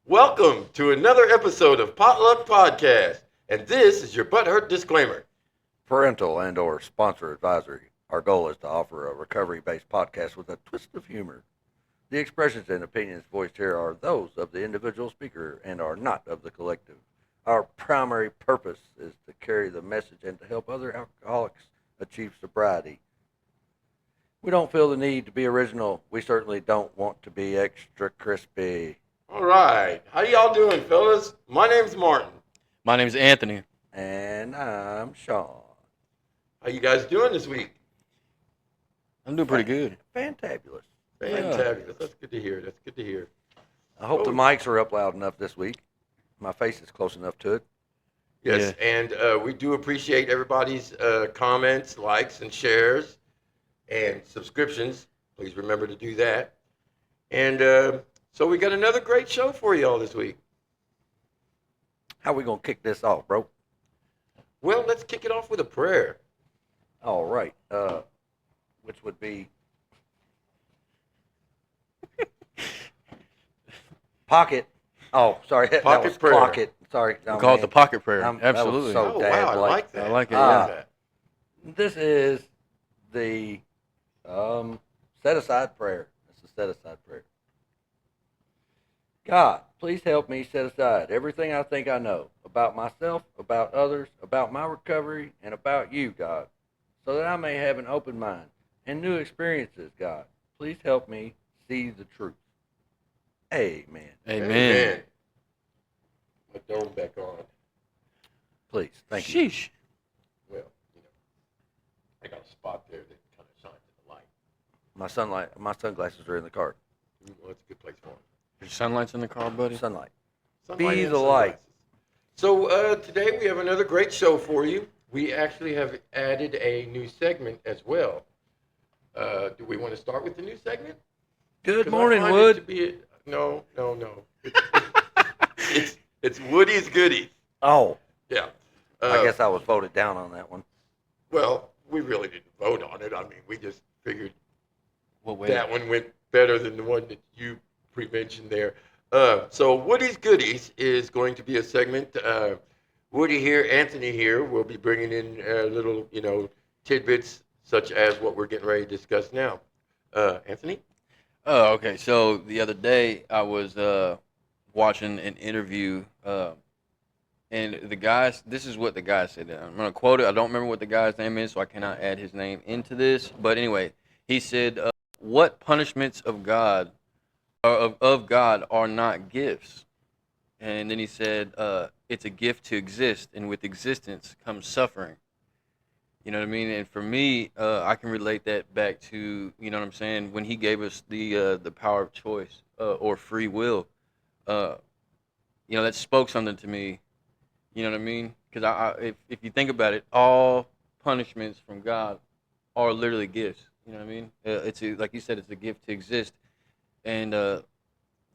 Welcome to another episode of Potluck Podcast, and this is your butthurt disclaimer. Parental and or sponsor advisory. Our goal is to offer a recovery-based podcast with a twist of humor. The expressions and opinions voiced here are those of the individual speaker and are not of the collective. Our primary purpose is to carry the message and to help other alcoholics achieve sobriety. We don't feel the need to be original. We certainly don't want to be extra crispy. All right, how y'all doing, fellas? My name's Martin. My name's Anthony. And I'm Sean. How you guys doing this week? I'm doing pretty good. Fantabulous. Fantabulous. That's good to hear. That's good to hear. I hope the mics are up loud enough this week. My face is close enough to it. Yes, and we do appreciate everybody's comments, likes, and shares, and subscriptions. Please remember to do that. And so we got another great show for y'all this week. How we going to kick this off, bro? Well, let's kick it off with a prayer. All right. Which would be pocket. Oh, sorry. That Pocket was prayer. pocket. Sorry. We call it the pocket prayer. Absolutely. That was so Oh, wow, I dad-like. like that. I like it, love yeah. that. This is the set-aside prayer. It's a set-aside prayer. God, please help me set aside everything I think I know about myself, about others, about my recovery, and about you, God, so that I may have an open mind and new experiences, God. Please help me see the truth. Amen. Amen. My dome back on. Please, thank you. Sheesh. Well, I got a spot there that kind of shines in the light. My sunglasses are in the car. Well, it's a good place for them. Your sunlight's in the car, buddy? Sunlight. Sunlight Be and the light. sunglasses. So today we have another great show for you. We actually have added a new segment as well. Do we want to start with the new segment? Good 'Cause I morning, find it Wood. to be no. It's Woody's Goodies. Oh, Yeah. I guess I was voted down on that one. Well, we really didn't vote on it. I mean, we just figured What way? that one went better than the one that you pre-mentioned there. So Woody's Goodies is going to be a segment. Woody here, Anthony here, will be bringing in little, tidbits such as what we're getting ready to discuss now. Anthony? Oh, okay. So the other day I was watching an interview, and the guys. This is what the guy said. I'm gonna quote it. I don't remember what the guy's name is, so I cannot add his name into this. But anyway, he said, "What punishments of God, of God, are not gifts?" And then he said, "It's a gift to exist, and with existence comes suffering." You know what I mean? And for me, I can relate that back to, you know what I'm saying, when he gave us the power of choice or free will. That spoke something to me. You know what I mean? Because if you think about it, all punishments from God are literally gifts. You know what I mean? Like you said, it's a gift to exist, and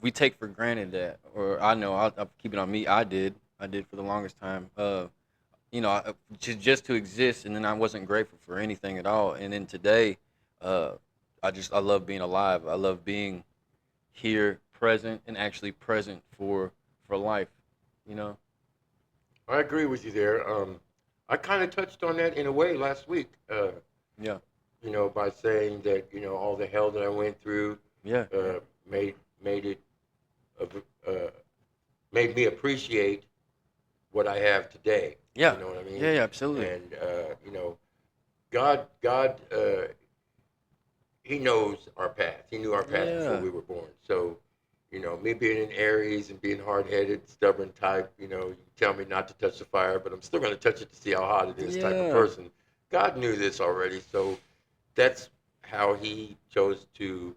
we take for granted that. Or I know I'll keep it on me. I did for the longest time. Just to exist, and then I wasn't grateful for anything at all. And then today, I love being alive. I love being here, present, and actually present for life. You know. I agree with you there. I kind of touched on that in a way last week. Yeah. By saying that all the hell that I went through Yeah. made it made me appreciate what I have today. Yeah. You know what I mean? Yeah. Absolutely. And God, He knows our path. He knew our path before Yeah. we were born. So, me being in Aries and being hard-headed, stubborn type, you tell me not to touch the fire, but I'm still going to touch it to see how hot it is type of Yeah. person. God knew this already, so that's how He chose to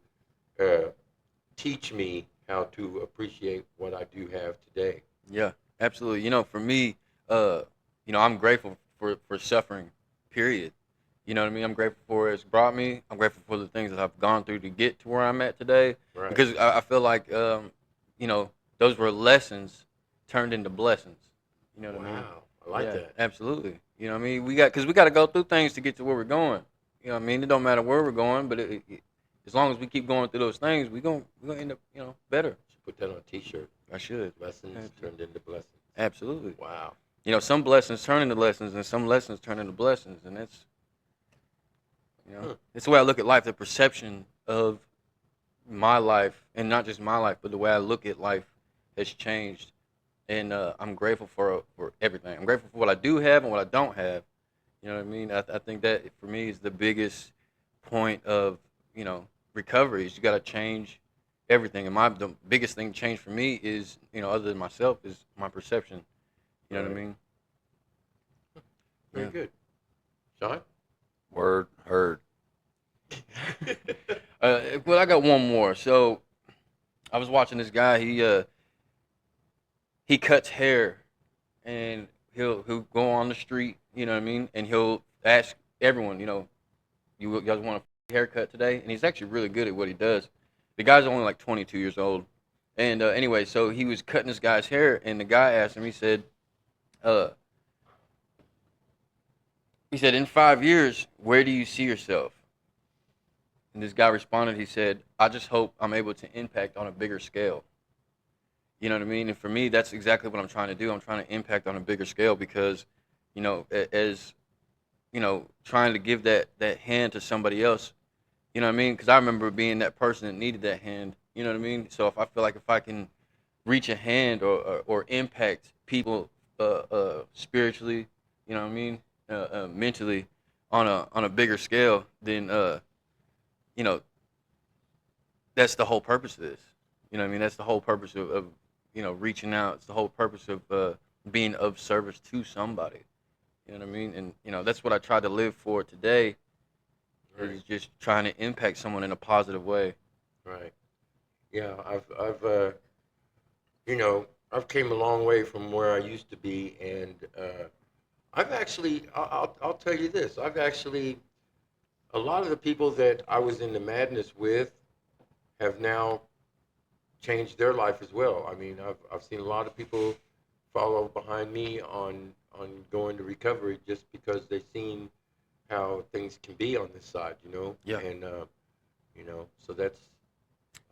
teach me how to appreciate what I do have today. Yeah, absolutely. For me, I'm grateful for suffering, period. You know what I mean? I'm grateful for where it's brought me. I'm grateful for the things that I've gone through to get to where I'm at today. Right. Because I feel like, those were lessons turned into blessings. You know what I mean? Wow, I like Yeah, that. absolutely. You know what I mean? Because we got to go through things to get to where we're going. You know what I mean? It don't matter where we're going, but as long as we keep going through those things, we're gonna end up, better. put that on a T-shirt. I should. Lessons Absolutely. turned into blessings. Absolutely. Wow. You know, some blessings turn into lessons, and some lessons turn into blessings, and that's, you know, Huh. it's the way I look at life. The perception of my life, and not just my life, but the way I look at life has changed, and I'm grateful for everything. I'm grateful for what I do have and what I don't have. You know what I mean? I think that for me is the biggest point of, you know, recovery is you got to change everything. And the biggest thing to change for me is, you know, other than myself, is my perception. You know what I Right. mean? Very Yeah. good. Sean? Word heard. Well, I got one more. So I was watching this guy. He cuts hair, and he'll go on the street. You know what I mean? And he'll ask everyone, you know, you guys want a haircut today? And he's actually really good at what he does. The guy's only like 22 years old. And anyway, so he was cutting this guy's hair, and the guy asked him. Uh, he said, in 5 years, where do you see yourself? And this guy responded. He said, I just hope I'm able to impact on a bigger scale. You know what I mean? And for me, that's exactly what I'm trying to do. I'm trying to impact on a bigger scale because, you know, as you know, trying to give that hand to somebody else. You know what I mean? Because I remember being that person that needed that hand. You know what I mean? So if I feel like if I can reach a hand or impact people spiritually, you know what I mean, mentally on a bigger scale, then you know that's the whole purpose of this. You know what I mean? That's the whole purpose of you know reaching out. It's the whole purpose of being of service to somebody. You know what I mean? And you know that's what I tried to live for today Right. is just trying to impact someone in a positive way. Right. Yeah. You know, I've came a long way from where I used to be, and I've actually, I'll tell you this. I've actually, a lot of the people that I was in the madness with have now changed their life as well. I mean, I've seen a lot of people follow behind me on going to recovery just because they've seen how things can be on this side, you know. Yeah. And you know, so that's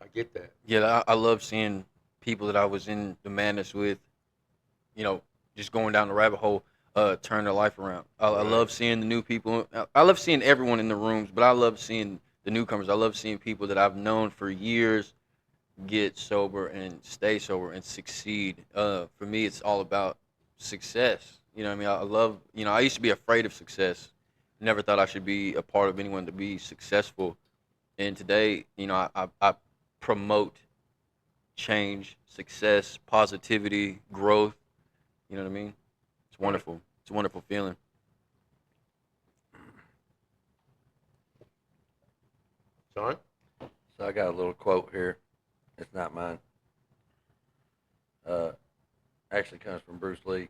I get that. Yeah, I love seeing people that I was in the madness with, you know, just going down the rabbit hole, turn their life around. I Right. love seeing the new people. I love seeing everyone in the rooms, but I love seeing the newcomers. I love seeing people that I've known for years get sober and stay sober and succeed. For me, it's all about success. You know what I mean? I love, you know, I used to be afraid of success. Never thought I should be a part of anyone to be successful. And today, you know, I promote change, success, positivity, growth. You know what I mean? It's Right. wonderful. It's a wonderful feeling. Sean? So I got a little quote here. It's not mine. Uh, Actually comes from Bruce Lee.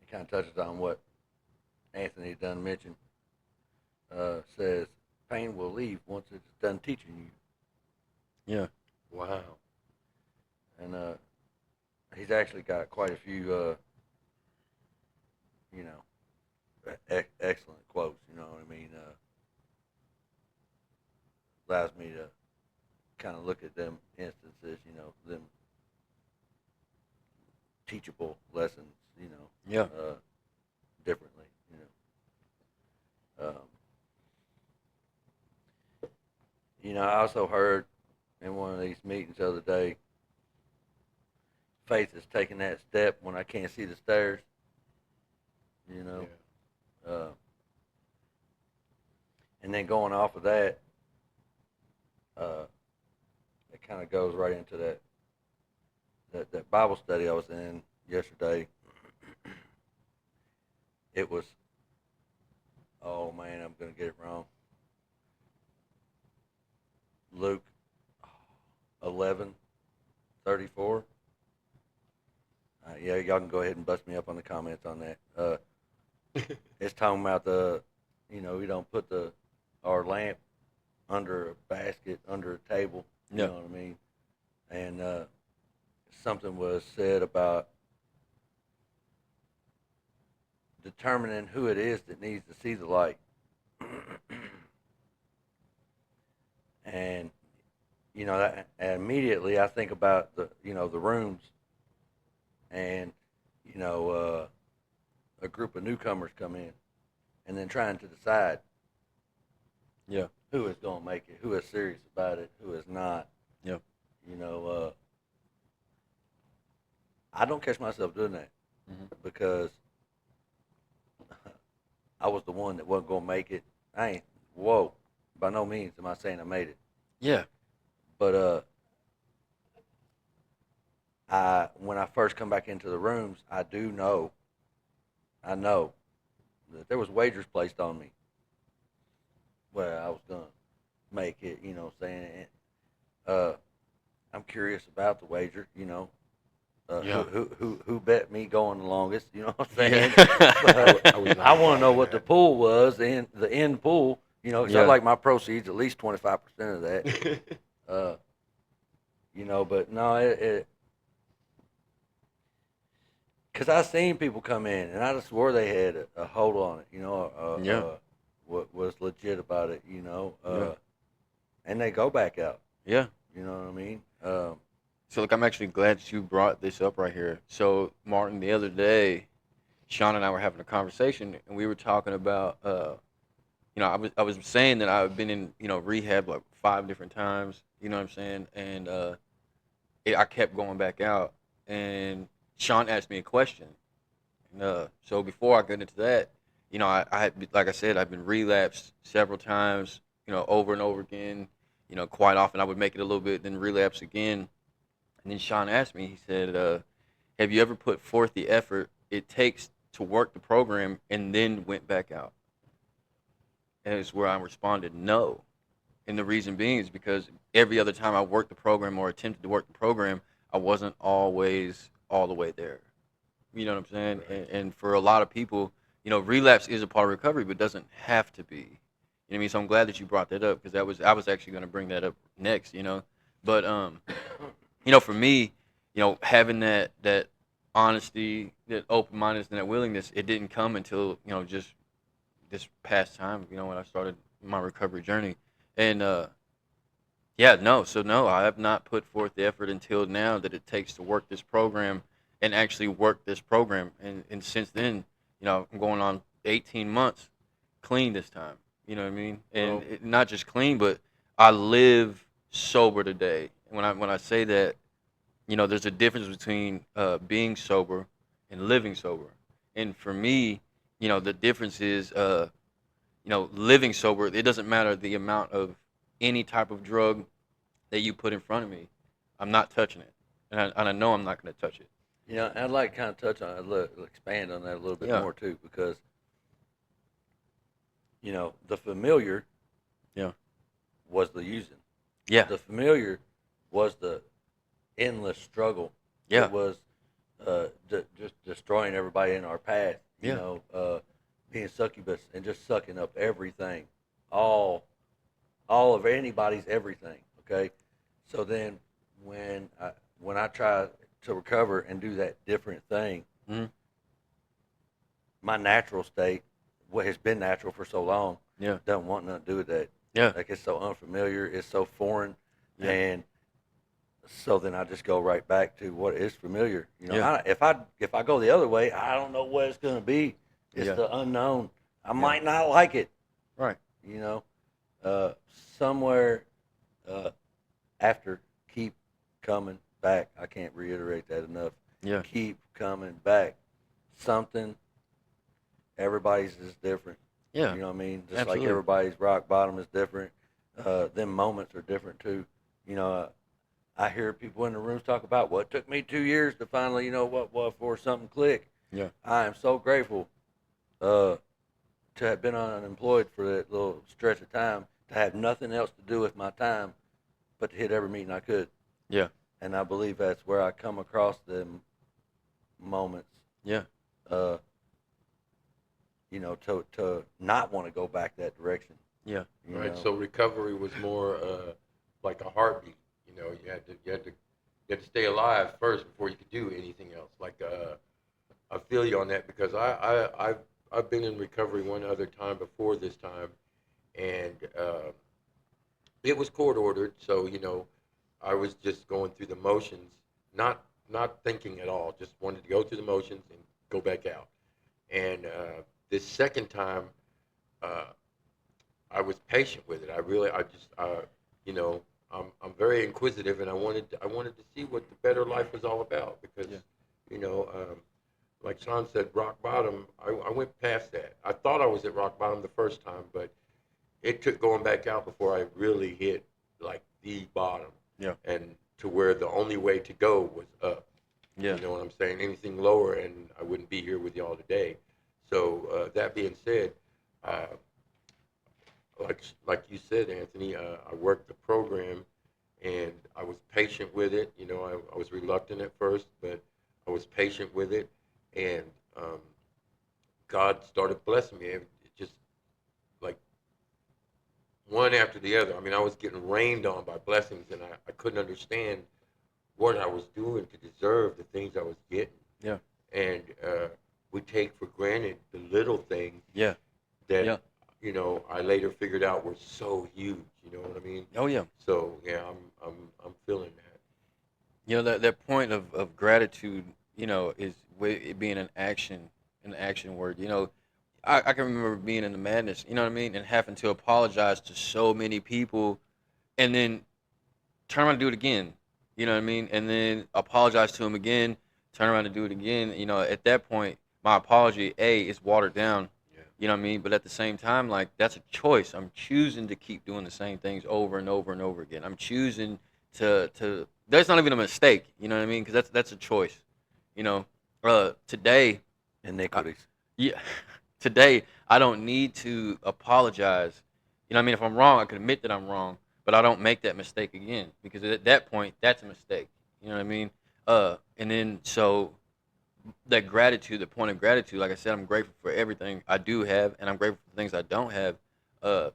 It kind of touches on what Anthony done mentioned. Says, pain will leave once it's done teaching you. Yeah. Wow. And he's actually got quite a few, you know, excellent quotes. You know what I mean? Allows me to kind of look at them instances, you know, them teachable lessons, you know, Yeah. differently, you know. You know, I also heard in one of these meetings the other day, faith is taking that step when I can't see the stairs, you know. Uh, and then going off of that, it kind of goes right into that Bible study I was in yesterday. It was, oh man, I'm gonna get it wrong. Luke 11:34. Yeah, y'all can go ahead and bust me up on the comments on that. Yeah. It's talking about you know, we don't put our lamp under a basket, under a table. You Yeah. know what I mean? And something was said about determining who it is that needs to see the light. And you know, and immediately I think about the rooms, and you know, a group of newcomers come in, and then trying to decide Yeah. who is going to make it, who is serious about it, who is not. Yeah. You know, I don't catch myself doing that because I was the one that wasn't going to make it. I ain't, whoa, by no means am I saying I made it. Yeah. But when I first come back into the rooms, I know that there was wagers placed on me where I was going to make it, you know what I'm saying? Uh, I'm curious about the wager, you know. Yeah. Who bet me going the longest? You know what I'm saying? Yeah. But I was not I want to involved know in what the that. pool was, and the end pool. You know, 'cause I'd Yeah. like my proceeds at least 25% of that. Uh, you know, but no, because I seen people come in, and I just swore they had a hold on it. You know, Yeah. what was legit about it. You know, Yeah. and they go back out. Yeah. You know what I mean? So look, I'm actually glad that you brought this up right here. So Martin, the other day, Sean and I were having a conversation, and we were talking about, I was saying that I've been in, rehab like 5 different times. You know what I'm saying? And I kept going back out, and Sean asked me a question. And, so before I get into that, I had, like I said, I've been relapsed several times, over and over again. Quite often I would make it a little bit, then relapse again. And then Sean asked me, he said, have you ever put forth the effort it takes to work the program and then went back out? And it's where I responded, no. And the reason being is because every other time I worked the program or attempted to work the program, I wasn't always all the way there. You know what I'm saying? Right. And for a lot of people, relapse is a part of recovery, but doesn't have to be. You know what I mean? So I'm glad that you brought that up because I was actually going to bring that up next. But for me, having that honesty, that open mindedness, and that willingness, it didn't come until just this past time. When I started my recovery journey, and yeah, no. So no, I have not put forth the effort until now that it takes to work this program and actually work this program. And since then, I'm going on 18 months clean this time. You know what I mean? And Well, not just clean, but I live sober today. When I say that, there's a difference between being sober and living sober. And for me, the difference is, living sober. It doesn't matter the amount of any type of drug that you put in front of me. I'm not touching it, and I know I'm not going to touch it. You know, I'd like to kind of touch on it, expand on that a little bit Yeah, more too, because the familiar yeah, was the using. yeah, The familiar was the endless struggle. It yeah, was just destroying everybody in our path. yeah, Being succubus and just sucking up everything, all all of anybody's everything. Okay, so then when I try to recover and do that different thing, mm-hmm. my natural state, what has been natural for so long, Yeah, doesn't want nothing to do with that. yeah, Like it's so unfamiliar, it's so foreign, yeah, and so then I just go right back to what is familiar. yeah, If I go the other way, I don't know what it's going to be. It's yeah, the unknown. I yeah. might not like it. Right. You know, uh, somewhere uh, after keep coming back. I can't reiterate that enough. Yeah, Keep coming back. Something. Everybody's is different. yeah, You know what I mean? Just like absolutely. everybody's rock bottom is different. Them moments are different too. You know, I hear people in the rooms talk about what took me 2 years to finally, what for something click. Yeah, I am so grateful uh, to have been unemployed for that little stretch of time, to have nothing else to do with my time but to hit every meeting I could. yeah, And I believe that's where I come across them moments, yeah, uh, to not want to go back that direction. yeah, You right. know, So recovery was more like a heartbeat. You had to stay alive first before you could do anything else. Like I feel you on that because I've been in recovery one other time before this time, and it was court ordered. So I was just going through the motions, not thinking at all. Just wanted to go through the motions and go back out. And this second time, uh, I was patient with it. You know, I'm very inquisitive, and I wanted to see what the better life was all about because, Yeah. you know, like Sean said, rock bottom. I went past that. I thought I was at rock bottom the first time, but it took going back out before I really hit like the bottom, Yeah. and to where the only way to go was up. Yeah. You know what I'm saying? Anything lower, and I wouldn't be here with y'all today. So that being said, uh, like you said, Anthony, I worked the program, and I was patient with it. You know, I was reluctant at first, but I was patient with it, and um, God started blessing me. It just like one after the other. I mean, I was getting rained on by blessings, and I couldn't understand what I was doing to deserve the things I was getting. Yeah. And we take for granted the little things Yeah. that Yeah. I later figured out were so huge. You know what I mean? Oh yeah. So yeah, I'm feeling that. That point of gratitude, is it being an action word. I can remember being in the madness, you know what I mean, and having to apologize to so many people, and then turn around and do it again, you know what I mean, and then apologize to them again, turn around and do it again. At that point, my apology, is watered down. Yeah. You know what I mean? But at the same time, like that's a choice. I'm choosing to keep doing the same things over and over and over again. I'm choosing to. That's not even a mistake. You know what I mean? Because that's a choice. You know, today, I, Iniquities. yeah, today I don't need to apologize. You know what I mean? If I'm wrong, I can admit that I'm wrong, but I don't make that mistake again because at that point, that's a mistake. You know what I mean? And then so that gratitude, the point of gratitude, like I said, I'm grateful for everything I do have, and I'm grateful for things I don't have. Uh,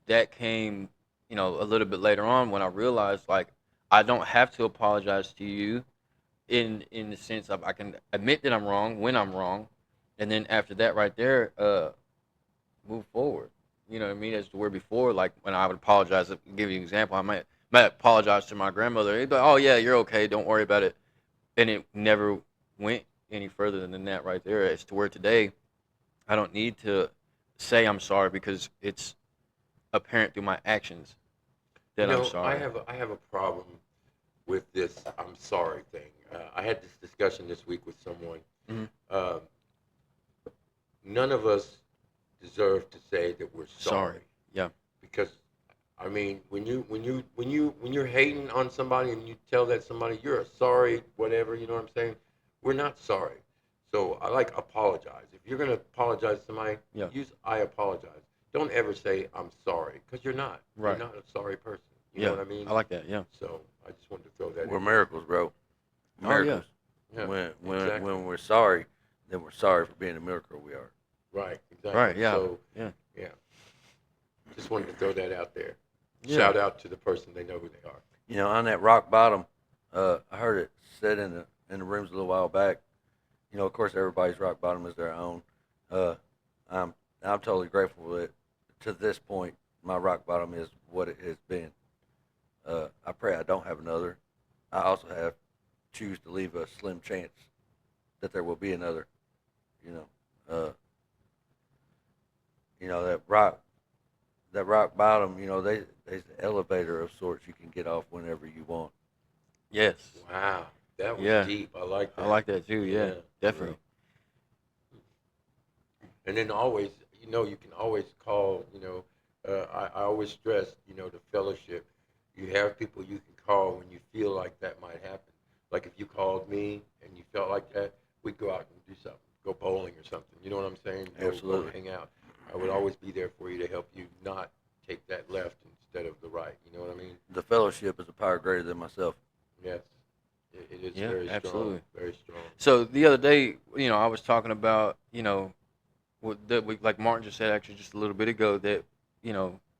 that came, a little bit later on when I realized like I don't have to apologize to you in the sense of I can admit that I'm wrong when I'm wrong, and then after that right there, move forward. You know what I mean? As to where before, like when I would apologize, to give you an example, I might apologize to my grandmother. He'd be like, "Oh yeah, you're okay. Don't worry about it," and it never went any further than that right there. As to where today, I don't need to say I'm sorry because it's apparent through my actions You that I'm know, sorry. I have a problem with this "I'm sorry" thing. I had this discussion this week with someone. Hmm. Um, None of us deserve to say that we're Sorry. sorry Yeah. because I mean, when you're hating on somebody and you tell that somebody you're a sorry whatever, you know what I'm saying? We're not sorry. So I like apologize. If you're gonna apologize to somebody, Yeah. use I apologize. Don't ever say I'm sorry because you're not. You're Right. not a sorry person. You know Yeah. what I mean? I like that. Yeah. So I just wanted to throw that We're in there. miracles, bro. Oh yeah. Miracles. Yeah, When exactly. we're sorry, then we're sorry for being a miracle we are. Right, exactly. Right. Yeah. So Yeah. yeah, just wanted to throw that out there. Yeah. Shout out to the person they know who they are. On that rock bottom, I heard it said in the rooms a little while back. Of course, everybody's rock bottom is their own. Uh, I'm I'm totally grateful that to this point, my rock bottom is what it has been. I pray I don't have another. I also have choose to leave a slim chance that there will be another. You know, that rock bottom. There's an elevator of sorts you can get off whenever you want. Yes. Wow, that was Yeah. deep. I like I that. like that too. Yeah. Yeah, Definitely. and then always, you can always call. I always stress, the fellowship. You have people you can call when you feel like that might happen. Like if you called me and you felt like that, we'd go out and do something, go bowling or something. You know what I'm saying? Go Absolutely. hang out. I would always be there for you to help you not take that left instead of the right. You know what I mean? The fellowship is a power greater than myself. Yes, it is Yeah. very strong, Absolutely. very strong. So the other day, I was talking about, like Martin just said actually just a little bit ago that,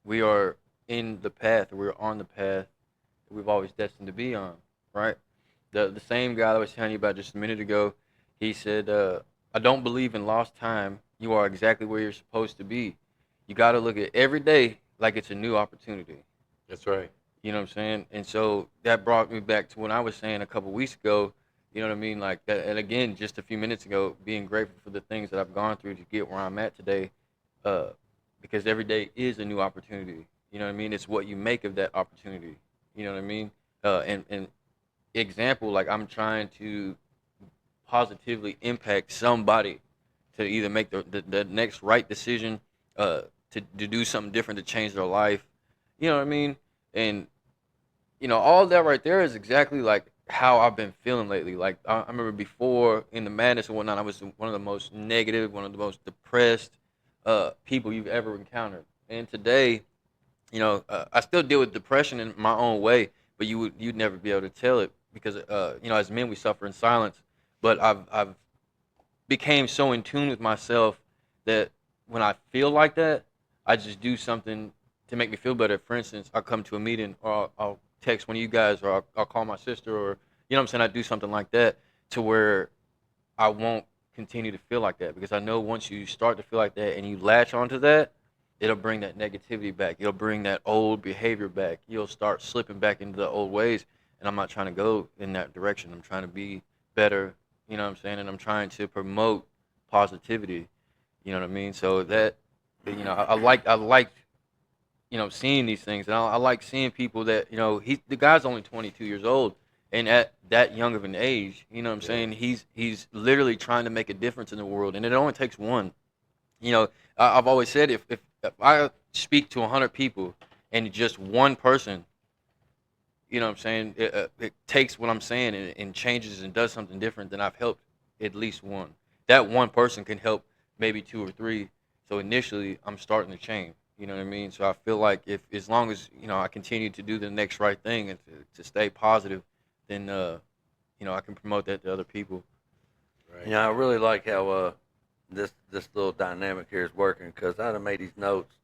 we are in the path, or we're on the path that we've always destined to be on, right? The same guy that I was telling you about just a minute ago, he said, I don't believe in lost time. You are exactly where you're supposed to be. You got to look at every day like it's a new opportunity. That's right. You know what I'm saying? And so that brought me back to when I was saying a couple weeks ago, you know what I mean? Like that, and again, just a few minutes ago, being grateful for the things that I've gone through to get where I'm at today, uh, because every day is a new opportunity. You know what I mean? It's what you make of that opportunity. You know what I mean? And example, like I'm trying to positively impact somebody to either make the next right decision, to do something different to change their life. You know what I mean? And all that right there is exactly like how I've been feeling lately. Like I remember before in the madness and whatnot, I was one of the most negative, one of the most depressed people you've ever encountered. And today, I still deal with depression in my own way, but you'd never be able to tell it because as men we suffer in silence. But I've became so in tune with myself that when I feel like that, I just do something to make me feel better. For instance, I'll come to a meeting or I'll text one of you guys or I'll call my sister or what I'm saying. I do something like that to where I won't continue to feel like that because I know once you start to feel like that and you latch onto that, it'll bring that negativity back. It'll bring that old behavior back. You'll start slipping back into the old ways. And I'm not trying to go in that direction. I'm trying to be better. You know what I'm saying? And I'm trying to promote positivity. You know what I mean? So that, I like seeing these things, and I like seeing people that the guy's only 22 years old, and at that young of an age, you know what I'm Yeah. saying? He's literally trying to make a difference in the world, and it only takes one. I've always said if I speak to 100 people and just one person, you know what I'm saying, it takes what I'm saying and changes and does something different, then I've helped at least one. That one person can help maybe two or three. So initially, I'm starting to change. You know what I mean? So I feel like if as long as I continue to do the next right thing and to stay positive, then I can promote that to other people. Right. I really like how this little dynamic here is working because I'd have made these notes,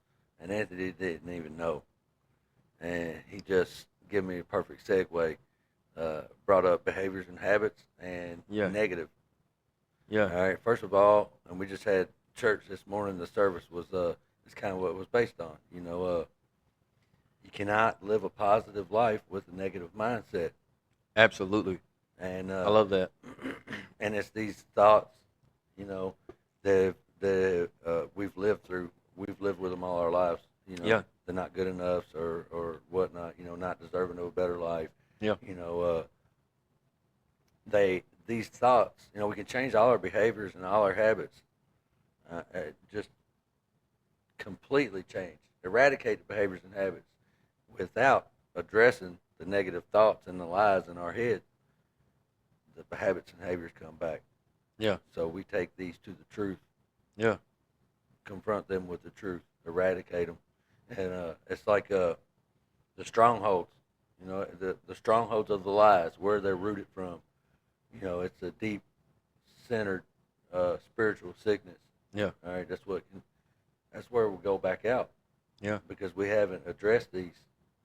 and Anthony didn't even know, and he just gave me a perfect segue. Brought up behaviors and habits and Yeah, negative. yeah, All right. First of all, and we just had church this morning. The service was it's kind of what it was based on. You cannot live a positive life with a negative mindset, absolutely. and I love that. and it's these thoughts, you know, that we've lived through. We've lived with them all our lives. Yeah, They're not good enough or whatnot. Not deserving of a better life. yeah, You know, these thoughts. We can change all our behaviors and all our habits. Just completely change, eradicate the behaviors and habits without addressing the negative thoughts and the lies in our head. The habits and behaviors come back. yeah, So we take these to the truth, yeah, confront them with the truth, eradicate them, and it's like the strongholds. The strongholds of the lies, where they're rooted from. It's a deep centered spiritual sickness. yeah, All right, that's where we go back out yeah. because we haven't addressed these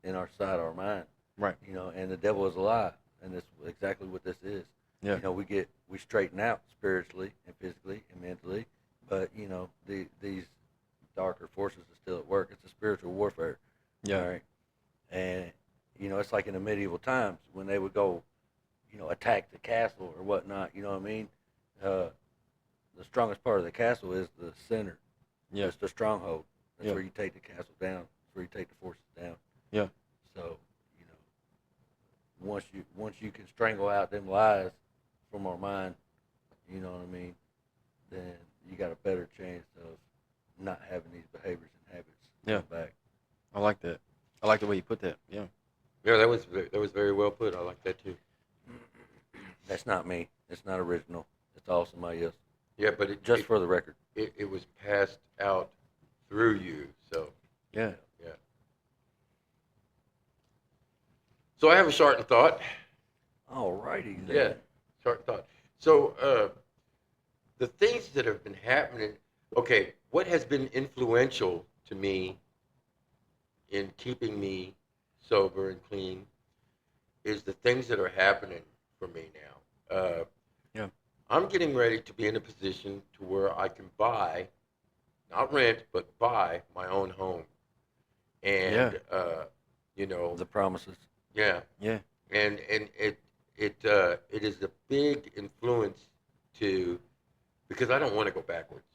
in our side of our mind. Right. And the devil is a lie, and that's exactly what this is. Yeah, We straighten out spiritually and physically and mentally, but these darker forces are still at work. It's a spiritual warfare. yeah, All right, and it's like in the medieval times when they would go, attack the castle or whatnot. You know what I mean? The strongest part of the castle is the center. yeah, It's the stronghold. That's yeah, where you take the castle down. That's where you take the forces down. yeah, So, once you can strangle out them lies from our mind, you know what I mean, then you got a better chance of not having these behaviors and habits yeah. come back. I like that. I like the way you put that. Yeah. Yeah, that was very well put. I like that too. That's not me. It's not original. It's all somebody else. Yeah, but it Just it, for the record. it was passed out through you. So Yeah. yeah. So I have a short thought. All righty then. Yeah, short thought. So the things that have been happening. Okay, what has been influential to me in keeping me sober and clean is the things that are happening for me now. Yeah. I'm getting ready to be in a position to where I can buy, not rent, but buy my own home. Yeah. And You know, The promises. yeah, Yeah. and it is a big influence to because I don't want to go backwards.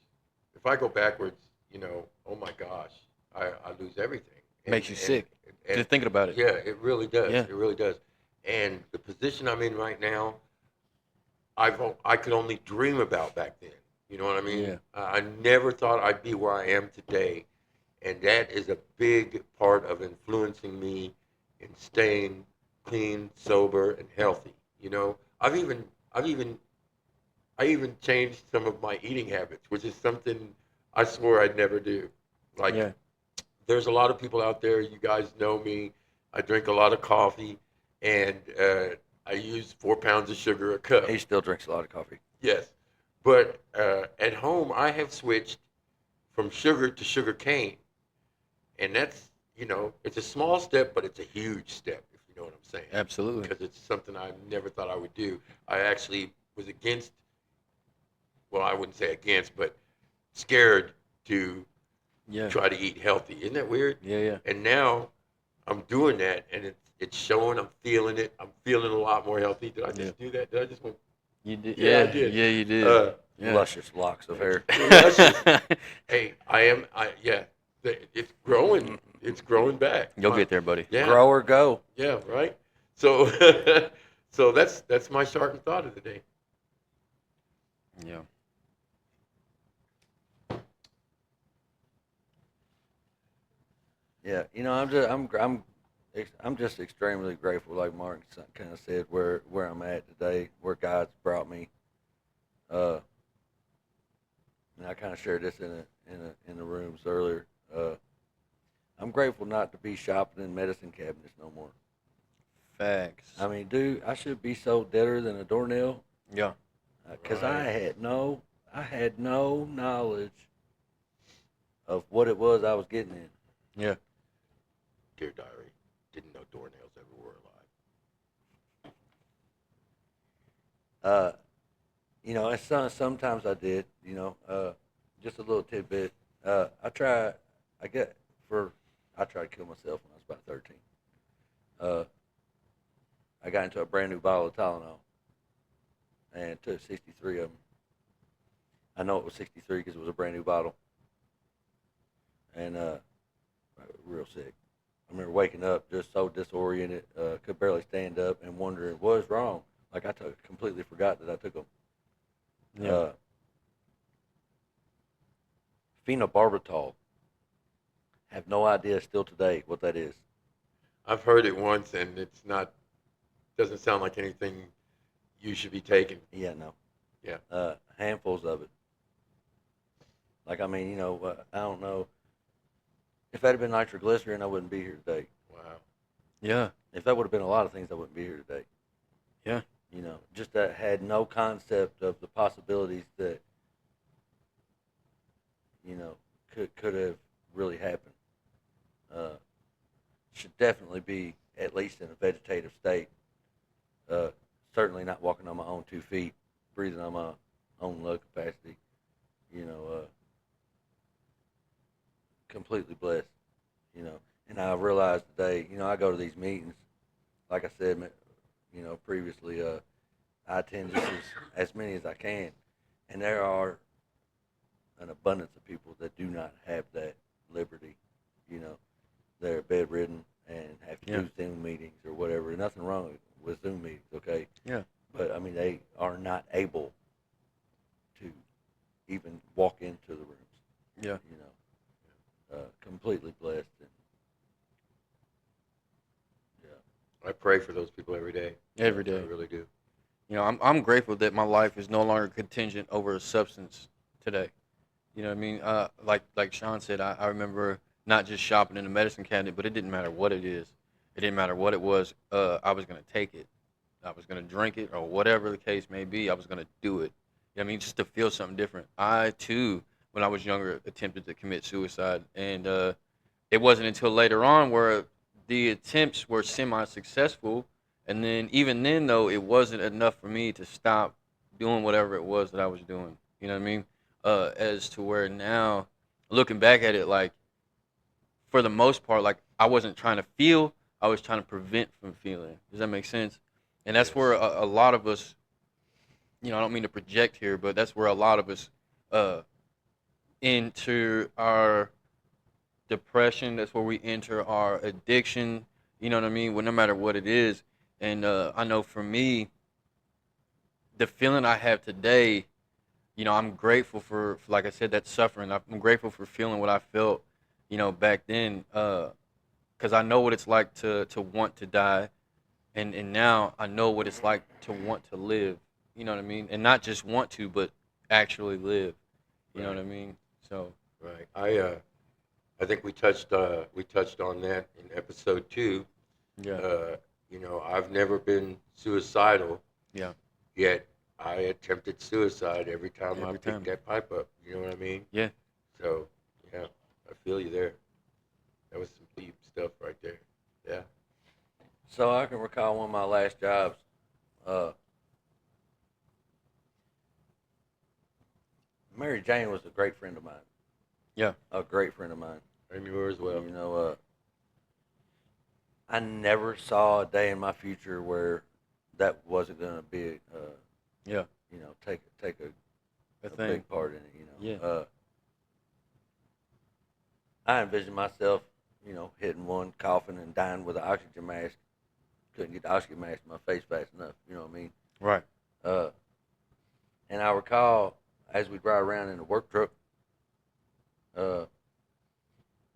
If I go backwards, oh my gosh, I lose everything. And Makes you and sick. and Just thinking about it. yeah, it really does. Yeah. It really does. And the position I'm in right now, I could only dream about back then. You know what I mean? Yeah. I never thought I'd be where I am today, and that is a big part of influencing me in staying clean, sober, and healthy. I've even I even changed some of my eating habits, which is something I swore I'd never do. Like, Yeah. there's a lot of people out there. You guys know me. I drink a lot of coffee, and I use 4 pounds of sugar a cup. He still drinks a lot of coffee. Yes, but at home I have switched from sugar to sugar cane, and that's it's a small step, but it's a huge step. If you know what I'm saying, Absolutely. because it's something I never thought I would do. I actually was against. Well, I wouldn't say against, but scared to Yeah. try to eat healthy. Isn't that weird? Yeah. Yeah. And now I'm doing that, and it's showing. I'm feeling it. I'm feeling a lot more healthy. Did I Yeah. just do that? Did I just want? You did. Yeah, I Yeah. did. Yeah. You did. Uh, Yeah. Luscious locks of hair. luscious. Hey, I am. Yeah, it's growing. It's growing back. You'll get there, buddy. Yeah. Grow or go. Yeah. Right. So, so that's my sharp thought of the day. Yeah. Yeah, I'm just extremely grateful, like Mark kind of said, where I'm at today, where God's brought me. Uh, and I kind of shared this in the rooms earlier. I'm grateful not to be shopping in medicine cabinets no more. Facts. I mean, dude, I should be so deader than a doornail Yeah. because Right. I had no knowledge of what it was I was getting in. Yeah. Dear diary, didn't know doornails ever were alive. Uh, and sometimes I did. Just a little tidbit. I try. I get for. I tried to kill myself when I was about 13. Uh, I got into a brand new bottle of Tylenol and took 63 of them. I know it was 63 because it was a brand new bottle, and real sick. I remember waking up just so disoriented, could barely stand up, and wondering what's wrong. Like completely forgot that I took them. Yeah. Phenobarbital. Have no idea still today what that is. I've heard it once, and it's not. Doesn't sound like anything you should be taking. Yeah, no. Yeah. Handfuls of it. Like, I mean, I don't know. If that had been nitroglycerin, I wouldn't be here today. Wow. Yeah. If that would have been a lot of things, I wouldn't be here today. Yeah. Just that had no concept of the possibilities that, could have really happened. Should definitely be at least in a vegetative state. Certainly not walking on my own 2 feet, breathing on my own lung capacity. Completely blessed. And I realized today, I go to these meetings, like I said, previously, I attend just as many as I can, and there are an abundance of people that do not have that liberty. They're bedridden and have to Yeah. do Zoom meetings or whatever. Nothing wrong with Zoom meetings, okay? Yeah. But I mean, they are not able to even walk into the rooms. Yeah. Completely blessed. And, yeah. I pray for those people every day. Every I day. really do. I'm grateful that my life is no longer contingent over a substance today. You know what I mean? Like Sean said, I remember not just shopping in the medicine cabinet, but it didn't matter what it is. It didn't matter what it was. I was gonna take it. I was gonna drink it, or whatever the case may be. I was gonna do it. You know what I mean? Just to feel something different. I too, when I was younger, attempted to commit suicide, and it wasn't until later on where the attempts were semi-successful, and then even then though, it wasn't enough for me to stop doing whatever it was that I was doing. You know what I mean? As to where now, looking back at it, like for the most part, like I wasn't trying to feel I was trying to prevent from feeling. Does that make sense? And that's where Yes. a lot of us, I don't mean to project here, but that's where a lot of us uh, enter our depression. That's where we enter our addiction. You know what I mean? Well, no matter what it is. And I know for me, the feeling I have today, I'm grateful for, like I said, that suffering. I'm grateful for feeling what I felt, back then, because I know what it's like to want to die, and now I know what it's like to want to live. You know what I mean? And not just want to, but actually live. You know what Right. I mean? So Right. I think we touched on that in episode 2. yeah, Uh, I've never been suicidal, yeah, yet I attempted suicide every time I every picked time, that pipe up. You know what I mean? yeah. So, yeah, I feel you there. That was some deep stuff right there. Yeah. So I can recall one of my last jobs. Uh, Mary Jane was a great friend of mine. Yeah. A great friend of mine. I'm yours as well. You know, I never saw a day in my future where that wasn't going to be, Yeah, take a a thing. big part in it. Yeah, I envisioned myself, hitting one, coughing, and dying with an oxygen mask. Couldn't get the oxygen mask in my face fast enough. You know what I mean? right. Uh, and I recall as we drive around in the work truck, uh,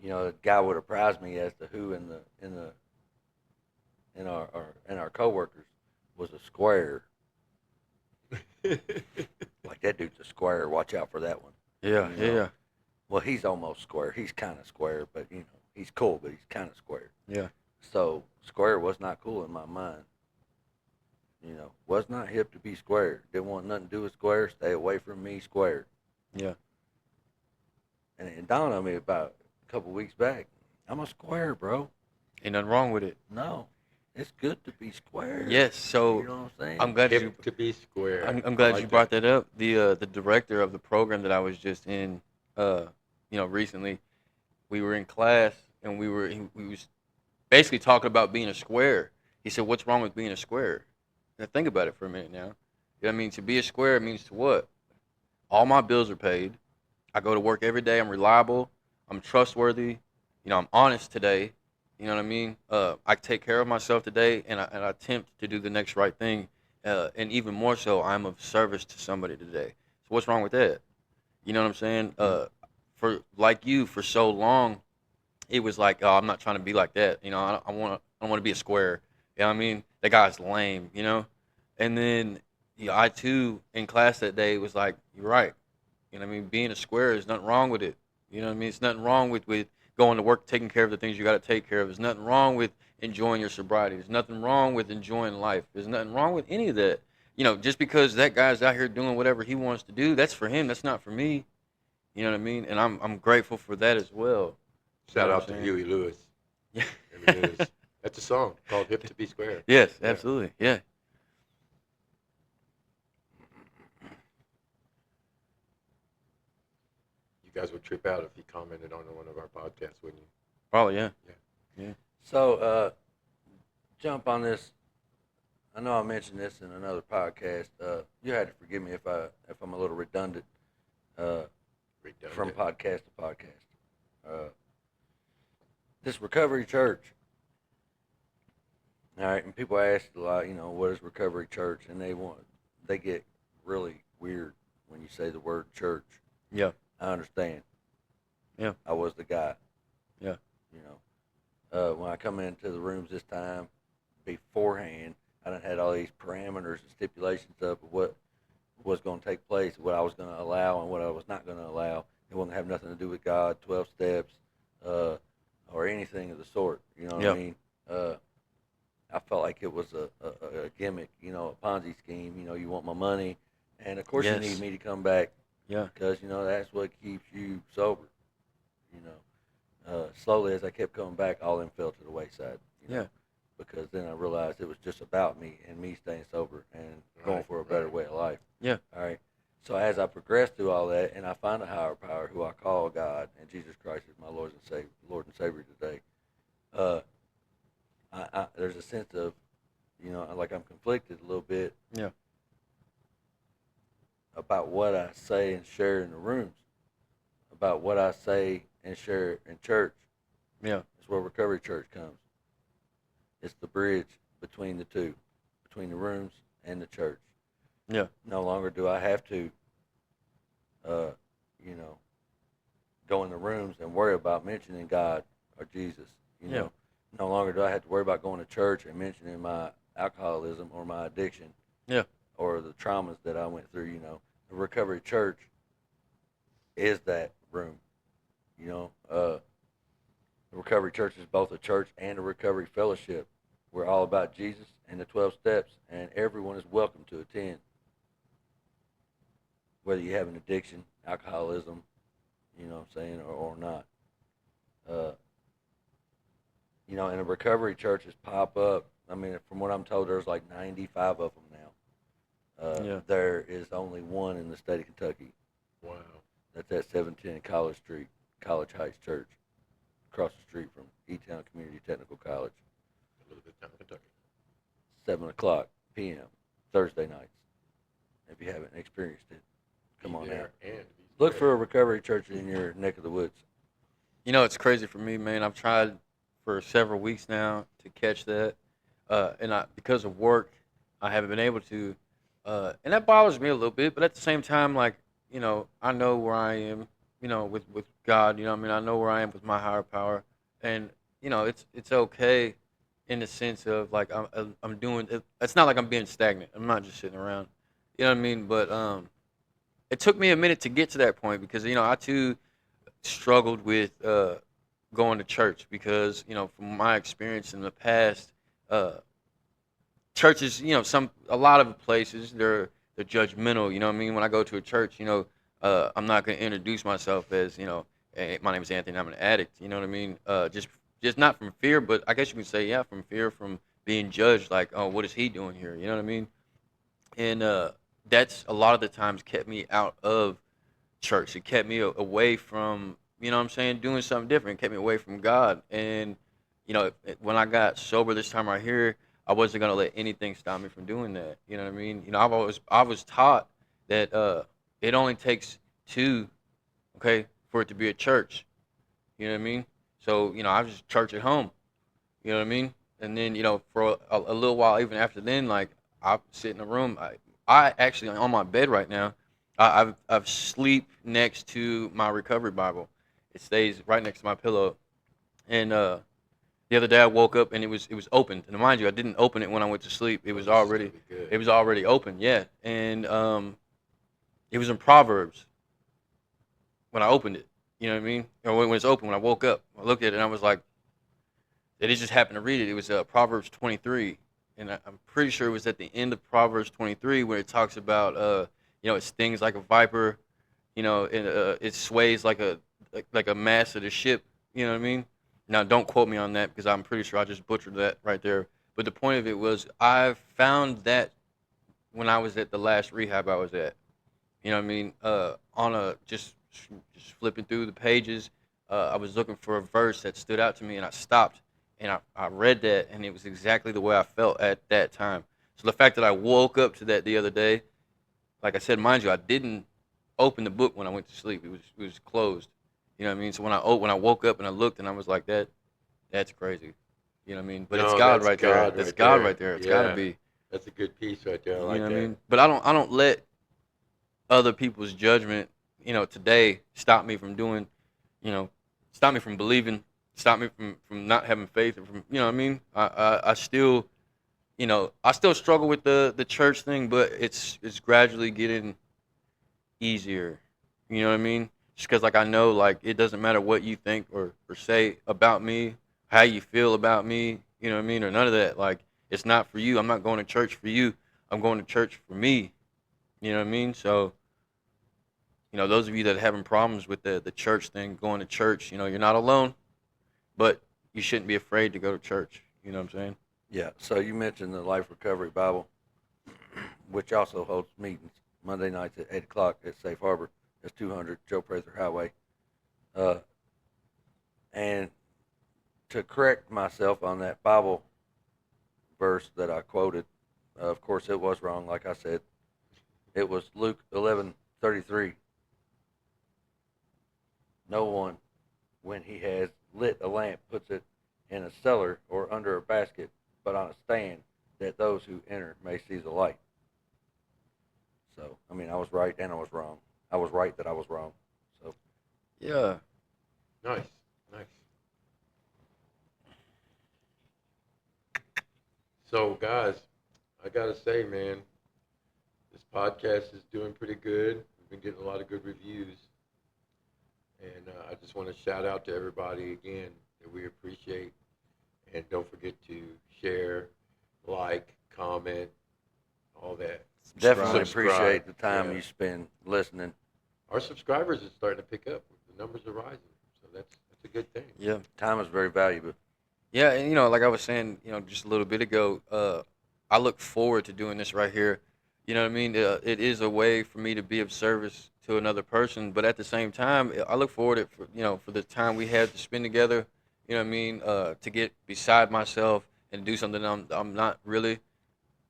the guy would apprise me as to who in our coworkers was a square. Like that dude's a square. Watch out for that one. Yeah, You know. yeah, Well, he's almost square. He's kind of square, but he's cool, but he's kind of square. yeah, So square was not cool in my mind. Was not hip to be square. Didn't want nothing to do with square. Stay away from me, square. yeah. And it dawned on me about a couple weeks back. I'm a square, bro. Ain't nothing wrong with it. No, it's good to be square. Yes. You So know what I'm saying? I'm glad you Hip to be square. I'm I glad you like brought that. that up. The director of the program that I was just in, recently, we were in class and we was basically talking about being a square. He said, "What's wrong with being a square?" Now think about it for a minute now. You know what I mean? To be a square means to what? All my bills are paid. I go to work every day. I'm reliable. I'm trustworthy. I'm honest today. You know what I mean? I take care of myself today, and I attempt to do the next right thing. And even more so, I'm of service to somebody today. So what's wrong with that? You know what I'm saying? For like you, for so long, it was like, oh, I'm not trying to be like that. I want to be a square. You know what I mean? That guy's lame. And then I too in class that day was like, you're right. You know what I mean? Being a square, there's nothing wrong with it. You know what I mean? It's nothing wrong with going to work, taking care of the things you got to take care of. There's nothing wrong with enjoying your sobriety. There's nothing wrong with enjoying life. There's nothing wrong with any of that. Just because that guy's out here doing whatever he wants to do, that's for him. That's not for me. You know what I mean? And I'm grateful for that as well. You know Shout what out I'm to saying? Huey Lewis. Yeah. I mean, that's a song called "Hip to Be Square." Yes, Yeah. absolutely. Yeah. You guys would trip out if he commented on one of our podcasts, wouldn't you? Probably, yeah. Yeah. Yeah. So jump on this. I know I mentioned this in another podcast. You had to forgive me if I'm a little redundant from Redundant. podcast to podcast. This recovery church. All right, and people ask a lot, what is recovery church, and they get really weird when you say the word church. Yeah. I understand. Yeah. I was the guy. Yeah. When I come into the rooms this time, beforehand, I done had all these parameters and stipulations up of what was going to take place, what I was going to allow and what I was not going to allow. It wasn't have nothing to do with God, 12 steps, or anything of the sort. You know what I mean? I felt like it was a gimmick, a Ponzi scheme. You want my money, and of course Yes. you need me to come back Yeah. because that's what keeps you sober. Slowly as I kept coming back, all them fell to the wayside. Yeah. Because then I realized it was just about me and me staying sober and going Right, for a better right. way of life. Yeah. All right. So as I progressed through all that, and I find a higher power who I call God, and Jesus Christ is my Lord and Savior today. I sense of, like I'm conflicted a little bit Yeah. about what I say and share in the rooms, about what I say and share in church. Yeah. It's where Recovery Church comes. It's the bridge between the two, between the rooms and the church. Yeah. No longer do I have to, uh, go in the rooms and worry about mentioning God or Jesus. Yeah. No longer do I have to worry about going to church and mentioning my alcoholism or my addiction. Yeah. Or the traumas that I went through. The Recovery Church is that room. The Recovery Church is both a church and a recovery fellowship. We're all about Jesus and the 12 steps, and everyone is welcome to attend. Whether you have an addiction, alcoholism, or not. And the recovery churches pop up. I mean, from what I'm told, there's like 95 of them now. Yeah. There is only one in the state of Kentucky. Wow. That's at 710 College Street, College Heights Church, across the street from E-Town Community Technical College. Elizabeth Town, Kentucky. 7 o'clock p.m. Thursday nights. If you haven't experienced it, come on out. Look for a recovery church in your neck of the woods. It's crazy for me, man. I've tried for several weeks now to catch that, because of work, I haven't been able to, and that bothers me a little bit. But at the same time, like I know where I am, with God. I know where I am with my higher power, and it's okay, in the sense of like I'm doing. It's not like I'm being stagnant. I'm not just sitting around. You know what I mean? But it took me a minute to get to that point because I too struggled with going to church because from my experience in the past, uh, churches, a lot of places they're judgmental. You know what I mean? When I go to a church, I'm not going to introduce myself as hey, my name is Anthony. I'm an addict. You know what I mean? Just not from fear, but I guess you can say yeah, from fear from being judged. Like, oh, what is he doing here? You know what I mean? And that's a lot of the times kept me out of church. It kept me away from, what I'm saying, doing something different. It kept me away from God. And, when I got sober this time right here, I wasn't going to let anything stop me from doing that. You know what I mean? I was taught that it only takes two, okay, for it to be a church. You know what I mean? So, I was just church at home. You know what I mean? And then, for a little while, even after then, like, I sit in a room. I actually, on my bed right now, I've sleep next to my recovery Bible. It stays right next to my pillow. And the other day I woke up and it was open. And mind you, I didn't open it when I went to sleep. It was already open. Yeah, and it was in Proverbs when I opened it. You know what I mean? Or when it's open when I woke up, I looked at it and I was like, I just happened to read it. It was Proverbs 23, and I'm pretty sure it was at the end of Proverbs 23 where it talks about it stings like a viper, and it sways like a mast of the ship. You know what I mean? Now, don't quote me on that because I'm pretty sure I just butchered that right there. But the point of it was I found that when I was at the last rehab I was at. You know what I mean? On a just flipping through the pages, I was looking for a verse that stood out to me, and I stopped and I read that, and it was exactly the way I felt at that time. So the fact that I woke up to that the other day, like I said, mind you, I didn't open the book when I went to sleep. It was closed. You know what I mean? So when I woke up and I looked and I was like that's crazy. You know what I mean? But it's No, God that's right there. God That's right God there. right there. It's got to Yeah, be. that's a good piece right there. I You like know what I that. mean? But I don't let other people's judgment, today stop me from doing, you know, stop me from believing, stop me from not having faith, or from, what I mean? I still, I still struggle with the church thing, but it's gradually getting easier. You know what I mean? Just because like I know like it doesn't matter what you think or say about me, how you feel about me. You know what I mean? Or none of that. Like it's not for you. I'm not going to church for you. I'm going to church for me. You know what I mean? So those of you that are having problems with the church thing, going to church, you're not alone, but you shouldn't be afraid to go to church. You know what I'm saying? Yeah. So you mentioned the Life Recovery Bible, which also holds meetings Monday nights at 8 o'clock at Safe Harbor. That's 200 Joe Prather Highway. Uh, and to correct myself on that Bible verse that I quoted. Of course, it was wrong. Like I said, it was Luke 11:33. No one, when he has lit a lamp, puts it in a cellar or under a basket, but on a stand, that those who enter may see the light. So, I mean, I was right and I was wrong. I was right that I was wrong. So, Yeah. Nice, nice. So, guys, I gotta say, man, this podcast is doing pretty good. We've been getting a lot of good reviews, and I just want to shout out to everybody again that we appreciate, and don't forget to share, like, comment, all that. definitely Subscribe. appreciate the time Yeah. you spend listening. Our subscribers are starting to pick up. The numbers are rising, so that's a good thing. Yeah. Time is very valuable. Yeah, and like I was saying, just a little bit ago, I look forward to doing this right here. You know what I mean? It is a way for me to be of service to another person, but at the same time, I look forward to for the time we had to spend together. You know what I mean? To get beside myself and do something I'm not really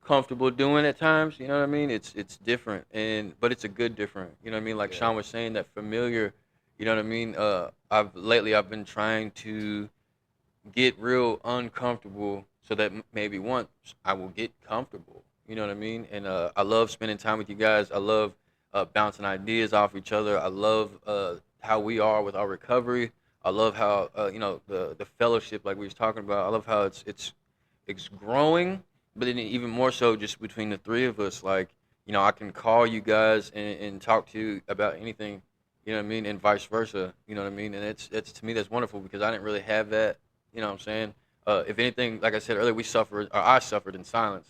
comfortable doing at times. You know what I mean? It's different, but it's a good different. You know what I mean? Like Yeah. Sean was saying, that familiar. You know what I mean? I've been trying to get real uncomfortable so that maybe once I will get comfortable. You know what I mean? And I love spending time with you guys. I love bouncing ideas off each other. I love how we are with our recovery. I love how the fellowship, like we was talking about. I love how it's growing, but then even more so just between the three of us. Like, I can call you guys and talk to you about anything. You know what I mean? And vice versa. You know what I mean? And it's to me that's wonderful because I didn't really have that. You know what I'm saying? If anything, like I said earlier, I suffered in silence.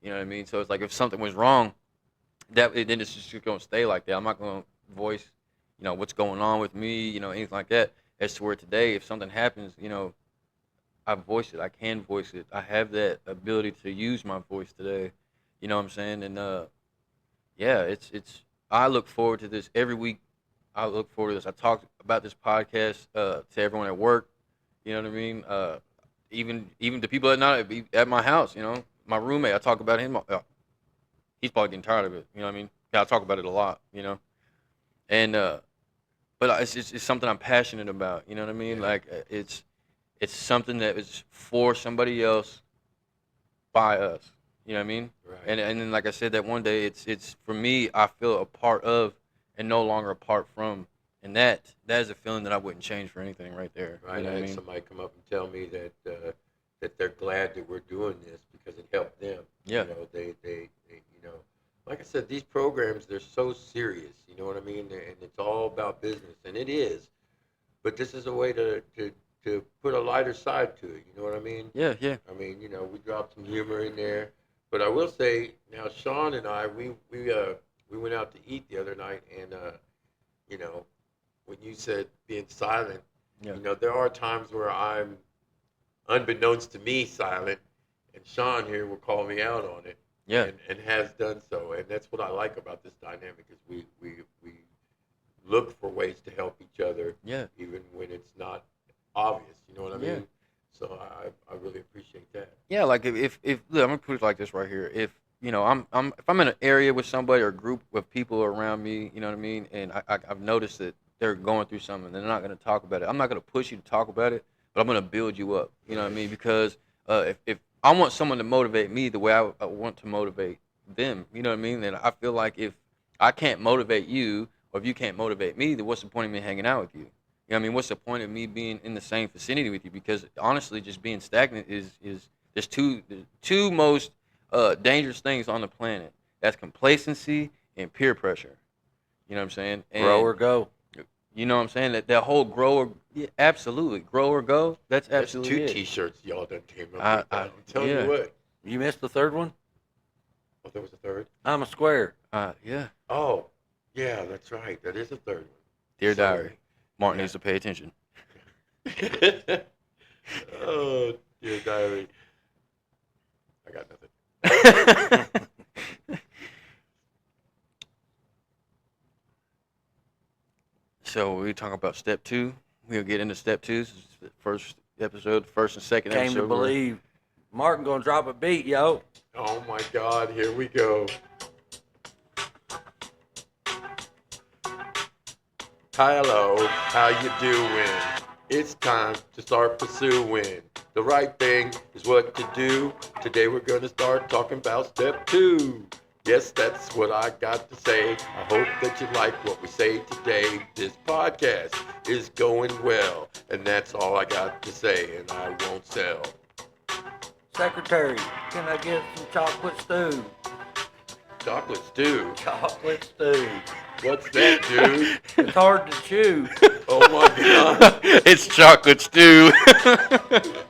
You know what I mean? So it's like if something was wrong, then it's just gonna stay like that. I'm not gonna voice, what's going on with me, anything like that. As to where today, if something happens, I voice it. I can voice it. I have that ability to use my voice today. You know what I'm saying? And yeah, it's. I look forward to this every week. I look forward to this. I talk about this podcast to everyone at work. You know what I mean? Even the people that not at my house. My roommate. I talk about him. He's probably getting tired of it. You know what I mean? Yeah, I talk about it a lot. And but it's something I'm passionate about. You know what I mean? Yeah. Like it's something that is for somebody else by us. You know what I mean? Right. And then like I said, that one day it's for me. I feel a part of and no longer apart from. And that is a feeling that I wouldn't change for anything right there. Right. You know I what I had mean? somebody come up and tell me that they're glad that we're doing this because it helped them. Yeah. They like I said, these programs, they're so serious. You know what I mean? And it's all about business, and it is. But this is a way to put a lighter side to it. You know what I mean? Yeah, yeah. I mean, we dropped some humor in there. But I will say now, Sean and I, we went out to eat the other night, and you know, when you said being silent, Yeah. there are times where I'm, unbeknownst to me, silent, and Sean here will call me out on it, Yeah. and has done so, and that's what I like about this dynamic is we look for ways to help each other, Yeah. even when it's not obvious. You know what I Yeah. mean? So I really appreciate that. Yeah, like if look, I'm gonna put it like this right here. If I'm in an area with somebody or a group of people around me, you know what I mean, and I've noticed that they're going through something, they're not gonna talk about it. I'm not gonna push you to talk about it, but I'm gonna build you up. You know what I mean? Because if I want someone to motivate me the way I want to motivate them, you know what I mean? Then I feel like if I can't motivate you, or if you can't motivate me, then what's the point of me hanging out with you? You know what I mean? What's the point of me being in the same vicinity with you? Because honestly, just being stagnant is there's two most dangerous things on the planet. That's complacency and peer pressure. You know what I'm saying? Grow And or go. you know what I'm saying? That whole grow or yeah, absolutely grow or go. That's That's absolutely two it. T-shirts y'all done came up I, with. I I'm telling yeah. you what. You missed the third one? Oh, there was a third. I'm a square. Yeah. Oh, yeah, that's right. That is a third one. Dear So- diary, Martin yeah. needs to pay attention. Oh, dear diary. I got nothing. So we talking about step two. We'll get into step two. This is the first episode, first and second Came episode. to believe Martin gonna drop a beat, yo. Oh my God, here we go. Hello, how you doing? It's time to start pursuing. The right thing is what to do. Today we're gonna start talking about step 2. Yes, that's what I got to say. I hope that you like what we say today. This podcast is going well, and that's all I got to say, and I won't sell. Secretary, can I get some chocolate stew? Chocolate stew? Chocolate stew. What's that, dude? It's hard to chew. Oh my God. It's chocolate stew.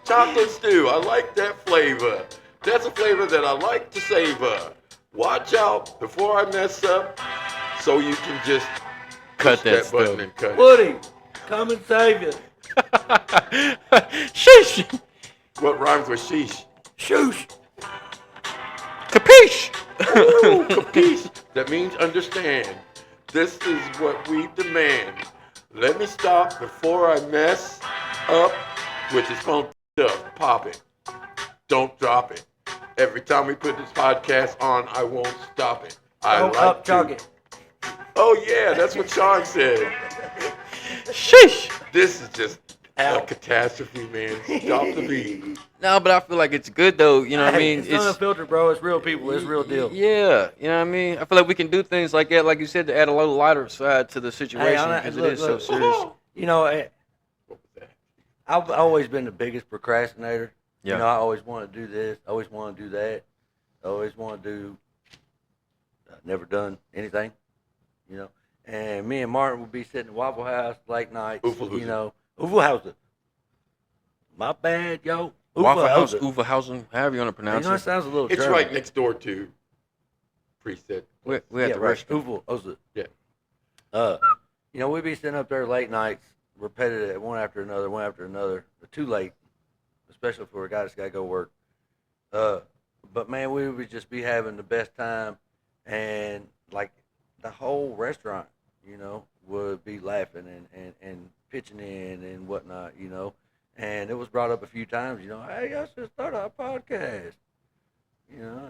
Chocolate stew. I like that flavor. That's a flavor that I like to savor. Watch out before I mess up so you can just Cut push that button stuff. and cut it. Woody, come and save it. Sheesh. What rhymes with sheesh? Shoosh. Capiche. Ooh, capiche. That means understand. This is what we demand. Let me stop before I mess up with this phone stuff. Pop it. Don't drop it. Every time we put this podcast on, I won't stop it. I Go like up, to. chug it. Oh yeah, that's what Sean said. Sheesh. This is just a Ow. catastrophe, man. Stop the beat. No, but I feel like it's good though. You know what I Hey, mean? it's not a filter, bro. It's real people. It's real deal. Yeah, you know what I mean. I feel like we can do things like that, like you said, to add a little lighter side to the situation Hey, because look, it is so look. serious. You know, What was that? I've always been the biggest procrastinator. Yeah. You know, I always want to do this. I always want to do that. I always want to do. Never done anything. You know, and me and Martin would be sitting at Waffle House late nights. Oofalooza. You know, Oofalooza. My bad, yo. Waffle House, Oofalooza. Uverhausen, however you want to You pronounce know, it it. sounds a little It's German. right next door to Preset. We at Yeah, the right. restaurant. Oofalooza. Yeah. You know, we'd be sitting up there late nights, repetitive, one after another, too late, especially for a guy that's got to go work. But man, we would just be having the best time, and like the whole restaurant, you know, would be laughing and pitching in and whatnot, you know. And it was brought up a few times, you know, hey, I should start a podcast, you know,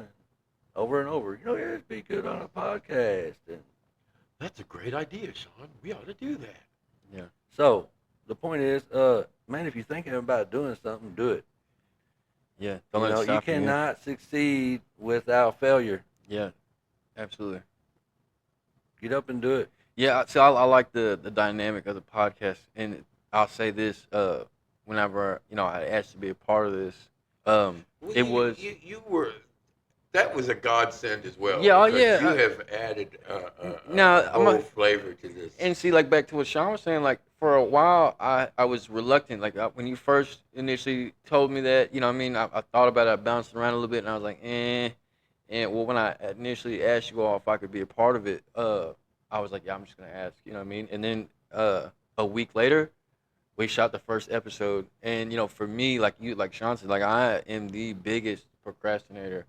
over and over, you know, yeah, it'd be good on a podcast. And That's a great idea, Sean. We ought to do that. so the point is, man, if you're thinking about doing something, do it. Yeah, You don't let it know, you stop you. cannot succeed without failure. Yeah, absolutely. Get up and do it. Yeah, so I like the dynamic of the podcast, and I'll say this: whenever I asked to be a part of this, it was you were. That was a godsend as well. Yeah, oh, because yeah, You I- have added a Now, I'm whole a- flavor to this. and see, like back to what Sean was saying, like for a while I was reluctant. Like when you first initially told me that, you know, what I mean, I thought about it, I bounced around a little bit, and I was like, eh. And well, when I initially asked you all if I could be a part of it, I was like, yeah, I'm just gonna ask, you know what I mean? And then a week later, we shot the first episode, and for me, like Sean said, like I am the biggest procrastinator,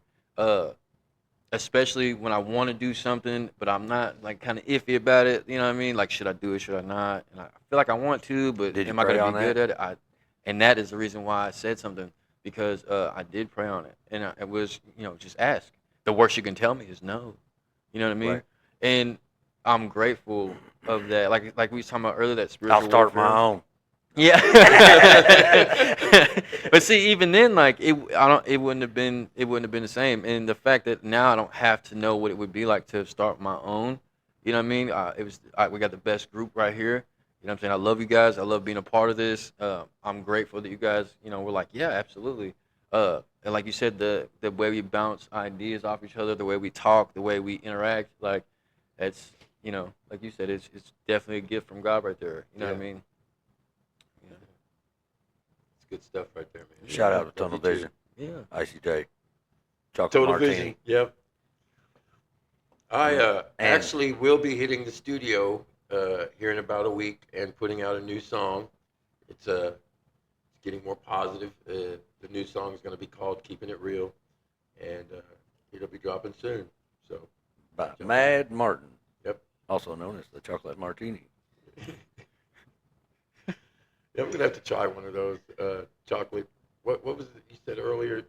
especially when I want to do something, but I'm not like kind of iffy about it. You know what I mean? Like, should I do it? Should I not? And I feel like I want to, but Did you am I pray gonna on be that? good at it? And that is the reason why I said something because I did pray on it, and it was just ask. The worst you can tell me is no. You know what I mean? Right. And I'm grateful of that. Like we was talking about earlier, that spiritual. I'll start warfare. my own. Yeah. But see, even then, like it wouldn't have been the same. And the fact that now I don't have to know what it would be like to start my own. You know what I mean? We got the best group right here. You know what I'm saying? I love you guys. I love being a part of this. I'm grateful that you guys, were like, yeah, absolutely. And like you said, the way we bounce ideas off each other, the way we talk, the way we interact, like it's, like you said, it's definitely a gift from God right there. You know what I Yeah. mean? It's good stuff right there, man. Shout Yeah, out to Tunnel love you too. Vision, Yeah. ICJ, Chocolate Total Martini. Vision. Yep. I And- actually will be hitting the studio here in about a week and putting out a new song. It's getting more positive. The new song is going to be called "Keeping It Real," and it'll be dropping soon. So By Mad Martin. Yep. Also known as the Chocolate Martini. yeah, I'm gonna have to try one of those chocolate. What was it you said earlier?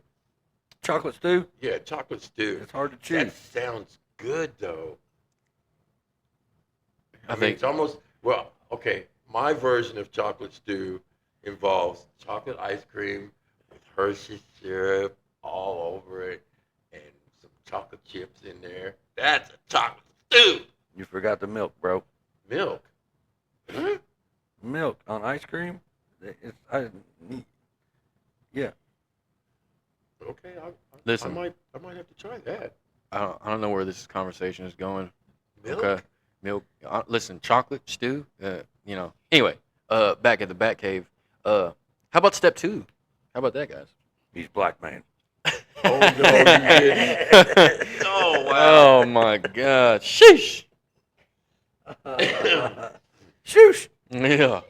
chocolate stew? Yeah, chocolate stew. It's hard to chew. That sounds good though. I I mean, think it's almost well. Okay, my version of chocolate stew involves chocolate ice cream with Hershey syrup all over it and some chocolate chips in there. That's a chocolate stew. You forgot the milk, bro. Milk. Huh? Milk on ice cream? Yeah. Okay, I Listen. might have to try that. I don't know where this conversation is going. Milk. Okay, milk. Listen, chocolate stew. Anyway, back at the Batcave. How about step 2? How about that, guys? He's black man. Oh no, you didn't. Oh wow. Oh my God! Sheesh. Shoosh. Yeah.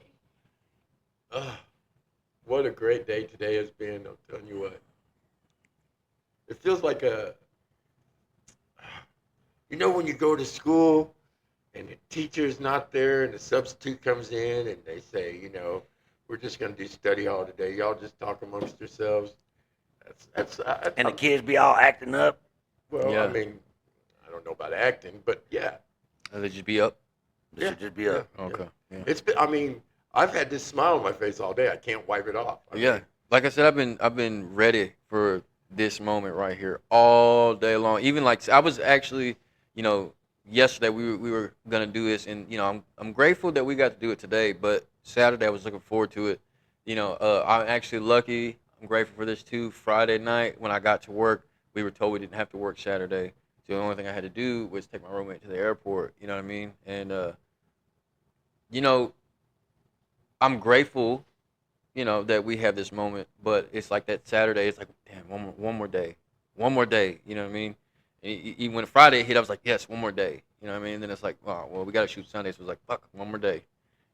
What a great day today has been. I'm telling you what. It feels like when you go to school and the teacher's not there and the substitute comes in and they say, we're just going to do study hall today. Y'all just talk amongst yourselves. And the kids be all acting up. Well, Yeah. I mean, I don't know about acting, but yeah. They just be up. This Yeah. should just be up. Okay. Yeah. It's been, I've had this smile on my face all day. I can't wipe it off. Yeah. Like I said, I've been ready for this moment right here all day long. Even like I was actually, yesterday we were gonna do this, and I'm grateful that we got to do it today. But Saturday I was looking forward to it. I'm actually lucky. I'm grateful for this too. Friday night when I got to work, we were told we didn't have to work Saturday. So the only thing I had to do was take my roommate to the airport. You know what I mean? And I'm grateful that we have this moment, but it's like that Saturday. It's like, damn, one more day, one more day. You know what I mean? Even when Friday hit, I was like, yes, one more day. You know what I mean? And then it's like, wow, well, we got to shoot Sunday, so it was like, fuck, one more day.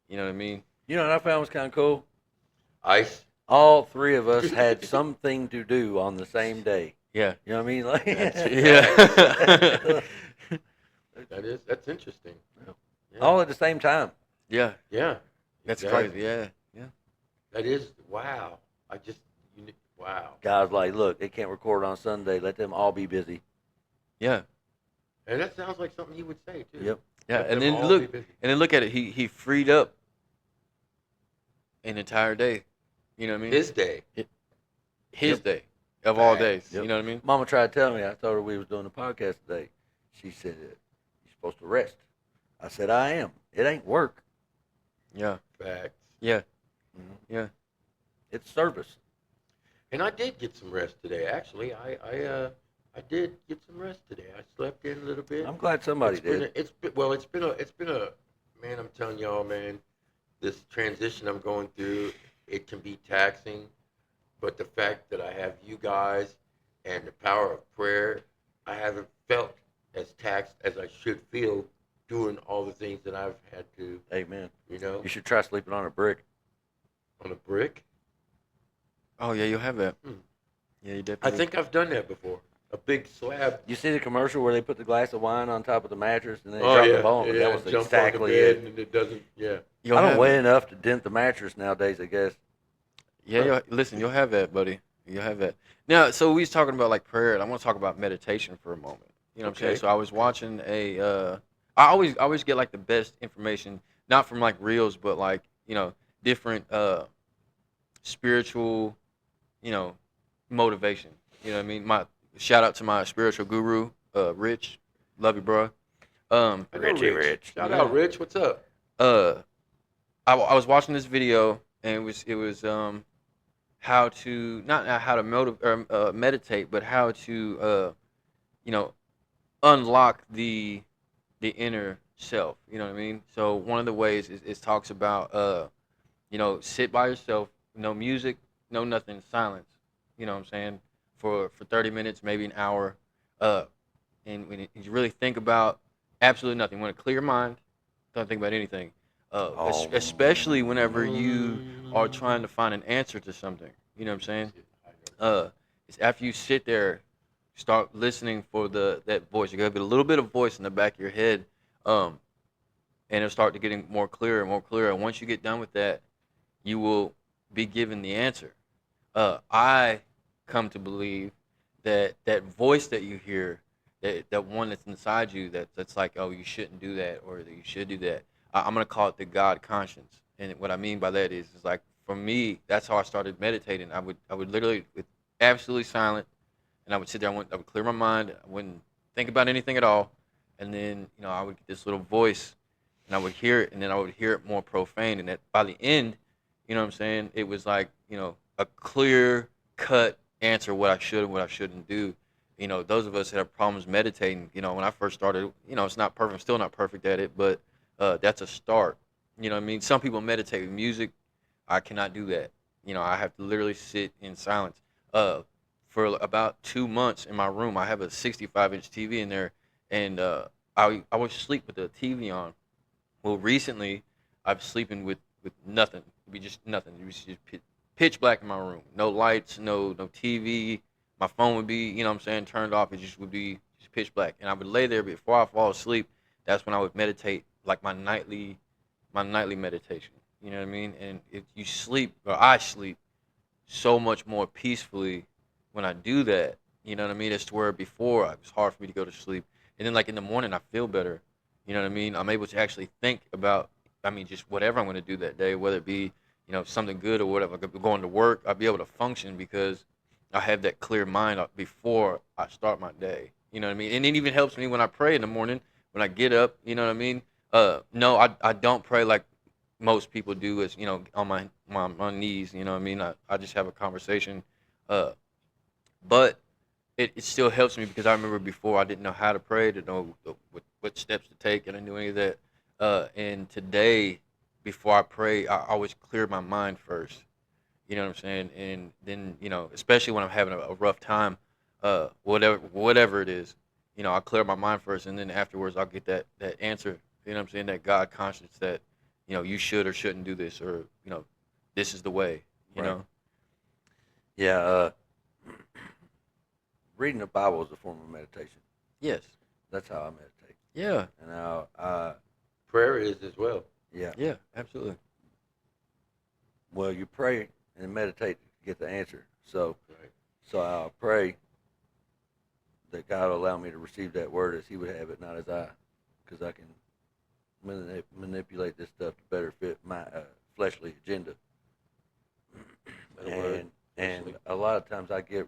You know what I mean? You know what I found was kind of cool? Ice. All 3 of us had something to do on the same day. Yeah. You know what I mean? Like, Yeah. That's interesting. Yeah. all at the same time. Yeah. Yeah. That's exactly. crazy. Yeah. Yeah. That is wow. Wow. Guys like, look, they can't record on Sunday. Let them all be busy. Yeah. And that sounds like something he would say too. Yep. Yeah. Let And them then all look, be busy. and then look at it. He freed up an entire day. You know what I mean? His day. His Yep. day of all Facts. days. Yep. You know what I mean? Mama tried to tell me. I told her we was doing a podcast today. She said, you're supposed to rest. I said, I am. It ain't work. Yeah. Facts. Yeah. Mhm. Yeah. It's service. And I did get some rest today. Actually, I did get some rest today. I slept in a little bit. I'm glad somebody did. It's been a man. I'm telling y'all, man. This transition I'm going through, it can be taxing, but the fact that I have you guys and the power of prayer, I haven't felt as taxed as I should feel doing all the things that I've had to, Amen. you know, You should try sleeping on a brick. on a brick. Oh yeah, you'll have that. Hmm. Yeah, you I definitely. think I've done that before. A big slab. You see the commercial where they put the glass of wine on top of the mattress and then they Oh drop yeah, the bone? yeah. That was jump exactly on the bed it. and it doesn't. Yeah. You'll I don't have weigh it. enough to dent the mattress nowadays, I guess. Yeah, listen, you'll have that, buddy. You'll have that. Now, so we was talking about like prayer, and I want to talk about meditation for a moment. You know what I'm saying? Okay. So I was watching I always get like the best information, not from like reels, but like different spiritual, motivation. You know what I mean? My shout out to my spiritual guru, Rich. Love you, bro. I know Richie Rich. Shout Yeah. out, Rich. What's up? I was watching this video, and it was how to not how to meditate, but how to unlock the inner self. You know what I mean? So one of the ways is talks about sit by yourself, no music, no nothing, silence. You know what I'm saying? For 30 minutes, maybe an hour, and when you really think about absolutely nothing, want to clear your mind, don't think about anything. Especially whenever you are trying to find an answer to something. You know what I'm saying? It's after you sit there, start listening for that voice. You got to get a little bit of voice in the back of your head, and it'll start to getting more clearer and more clearer. And once you get done with that, you will be given the answer. I come to believe that voice that you hear, that one that's inside you that's like, oh, you shouldn't do that or that you should do that. I'm gonna call it the God conscience. And what I mean by that is like for me, that's how I started meditating. I would literally with absolutely silent, and I would sit there. I would clear my mind. I wouldn't think about anything at all, and then I would get this little voice, and I would hear it, and then I would hear it more profane, and that by the end, what I'm saying, it was like a clear cut answer what I should and what I shouldn't do. Those of us that have problems meditating, when I first started, it's not perfect. I'm still not perfect at it, but that's a start. You know what I mean? Some people meditate with music. I cannot do that. I have to literally sit in silence. For about 2 months in my room, I have a 65-inch TV in there, and I would sleep with the TV on. Well, recently, I'm sleeping with nothing. It'd be just nothing. It was just pitch black in my room. No lights, no TV. My phone would be, what I'm saying, turned off. It just would be just pitch black. And I would lay there before I fall asleep. That's when I would meditate, like my nightly meditation. You know what I mean? And if you sleep, or I sleep, so much more peacefully when I do that. You know what I mean? It's to where before it was hard for me to go to sleep. And then like in the morning I feel better. You know what I mean? I'm able to actually think about, just whatever I'm going to do that day, whether it be, something good or whatever. Going to work, I'll be able to function because I have that clear mind before I start my day. You know what I mean? And it even helps me when I pray in the morning, when I get up, you know what I mean? No, I don't pray like most people do is, on my knees, you know what I mean? I just have a conversation. Uh, but it still helps me because I remember before I didn't know how to pray, didn't know what steps to take, and I knew any of that. And today, before I pray, I always clear my mind first. You know what I'm saying? And then, especially when I'm having a rough time, whatever it is, I clear my mind first, and then afterwards I'll get that answer. You know what I'm saying? That God conscience that, you should or shouldn't do this, or this is the way. You Right. know? Yeah, reading the Bible is a form of meditation. Yes. That's how I meditate. Yeah. And Prayer is as well. yeah, Yeah. Absolutely. well, you pray and meditate to get the answer. So, Right. so I'll pray that God will allow me to receive that word as He would have it, not as I, because I can manipulate this stuff to better fit my fleshly agenda. That'll work. And a lot of times I get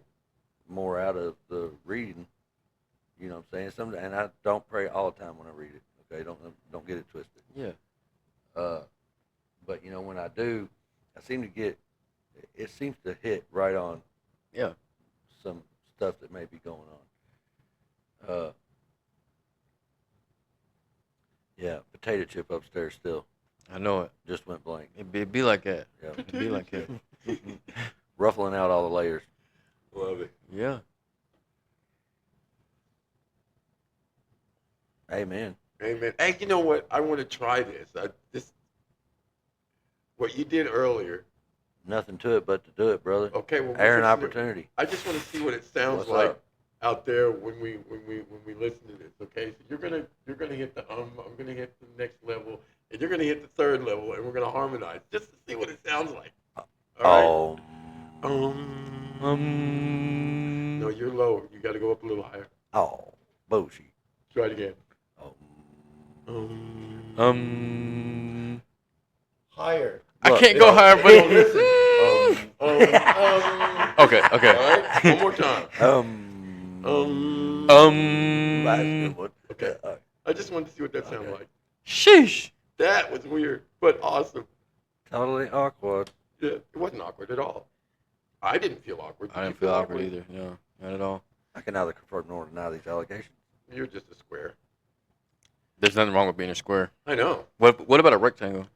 more out of the reading. You know what I'm saying? And I don't pray all the time when I read it. Okay, don't get it twisted. Yeah. But when I do, I seem to get. It seems to hit right on Yeah. some stuff that may be going on. Yeah, potato chip upstairs still I know it. just went blank. It'd be like that. Yeah, It'd be like that. ruffling out all the layers. Love it. Yeah. Amen. Amen. Hey, you know what? I want to try this. What you did earlier. Nothing to it but to do it, brother. Okay, well, Air and listen to- opportunity. I just want to see what it sounds What's like up? out there when we listen to this. Okay, so you're gonna hit the I'm gonna hit the next level, and you're gonna hit the third level, and we're gonna harmonize just to see what it sounds like. All right. No, you're low. You got to go up a little higher. Oh, bullshit. Try it again. Higher. I Look, can't go higher, No, but listen. okay. All right. One more time. That's a good one. Okay. I just wanted to see what that sounded Okay. like. Sheesh. That was weird, but awesome. Totally awkward. Yeah, it wasn't awkward at all. I didn't feel awkward. Did I you didn't feel awkward either. No, not at all. I can neither confirm nor deny these allegations. You're just a square. There's nothing wrong with being a square. I know. What about a rectangle?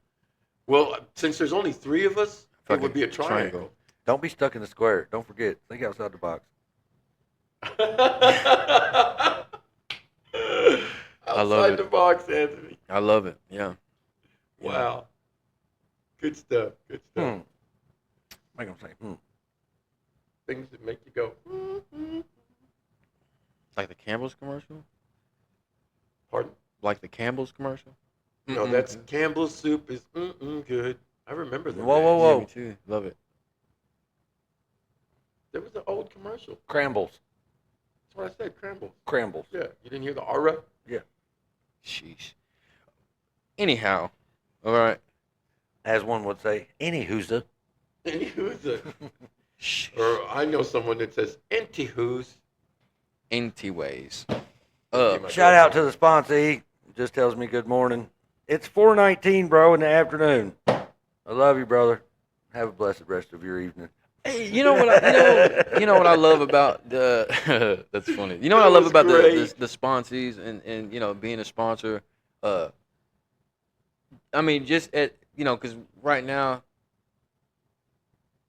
Well, since there's only three of us, it Fucking would be a triangle. Don't be stuck in the square. Don't forget. Think outside the box. Outside it. the box, Anthony. I love it. Yeah. Wow. Good stuff. Good stuff. Make them say, Things that make you go. "Mm." Like the Campbell's commercial? Pardon? Like the Campbell's commercial? No, that's Campbell's soup is good. I remember that. Whoa, whoa, whoa. Yeah, me too. Love it. There was an old commercial. Crambles. That's what I said, Crumbles. Crumbles. Yeah, you didn't hear the aura? Sheesh. Anyhow, all right. As one would say, anywho's the. Anywho's a, Shh. or I know someone that says anti-who's. Anyways. That'd be my Shout out to girlfriend. the sponsee. Just tells me good morning. It's 4:19, bro, in the afternoon. I love you, brother. Have a blessed rest of your evening. Hey, you know what you know what I love about the that's funny. You know what I That love was about great. the sponsees and being a sponsor. Uh, I mean, just at because right now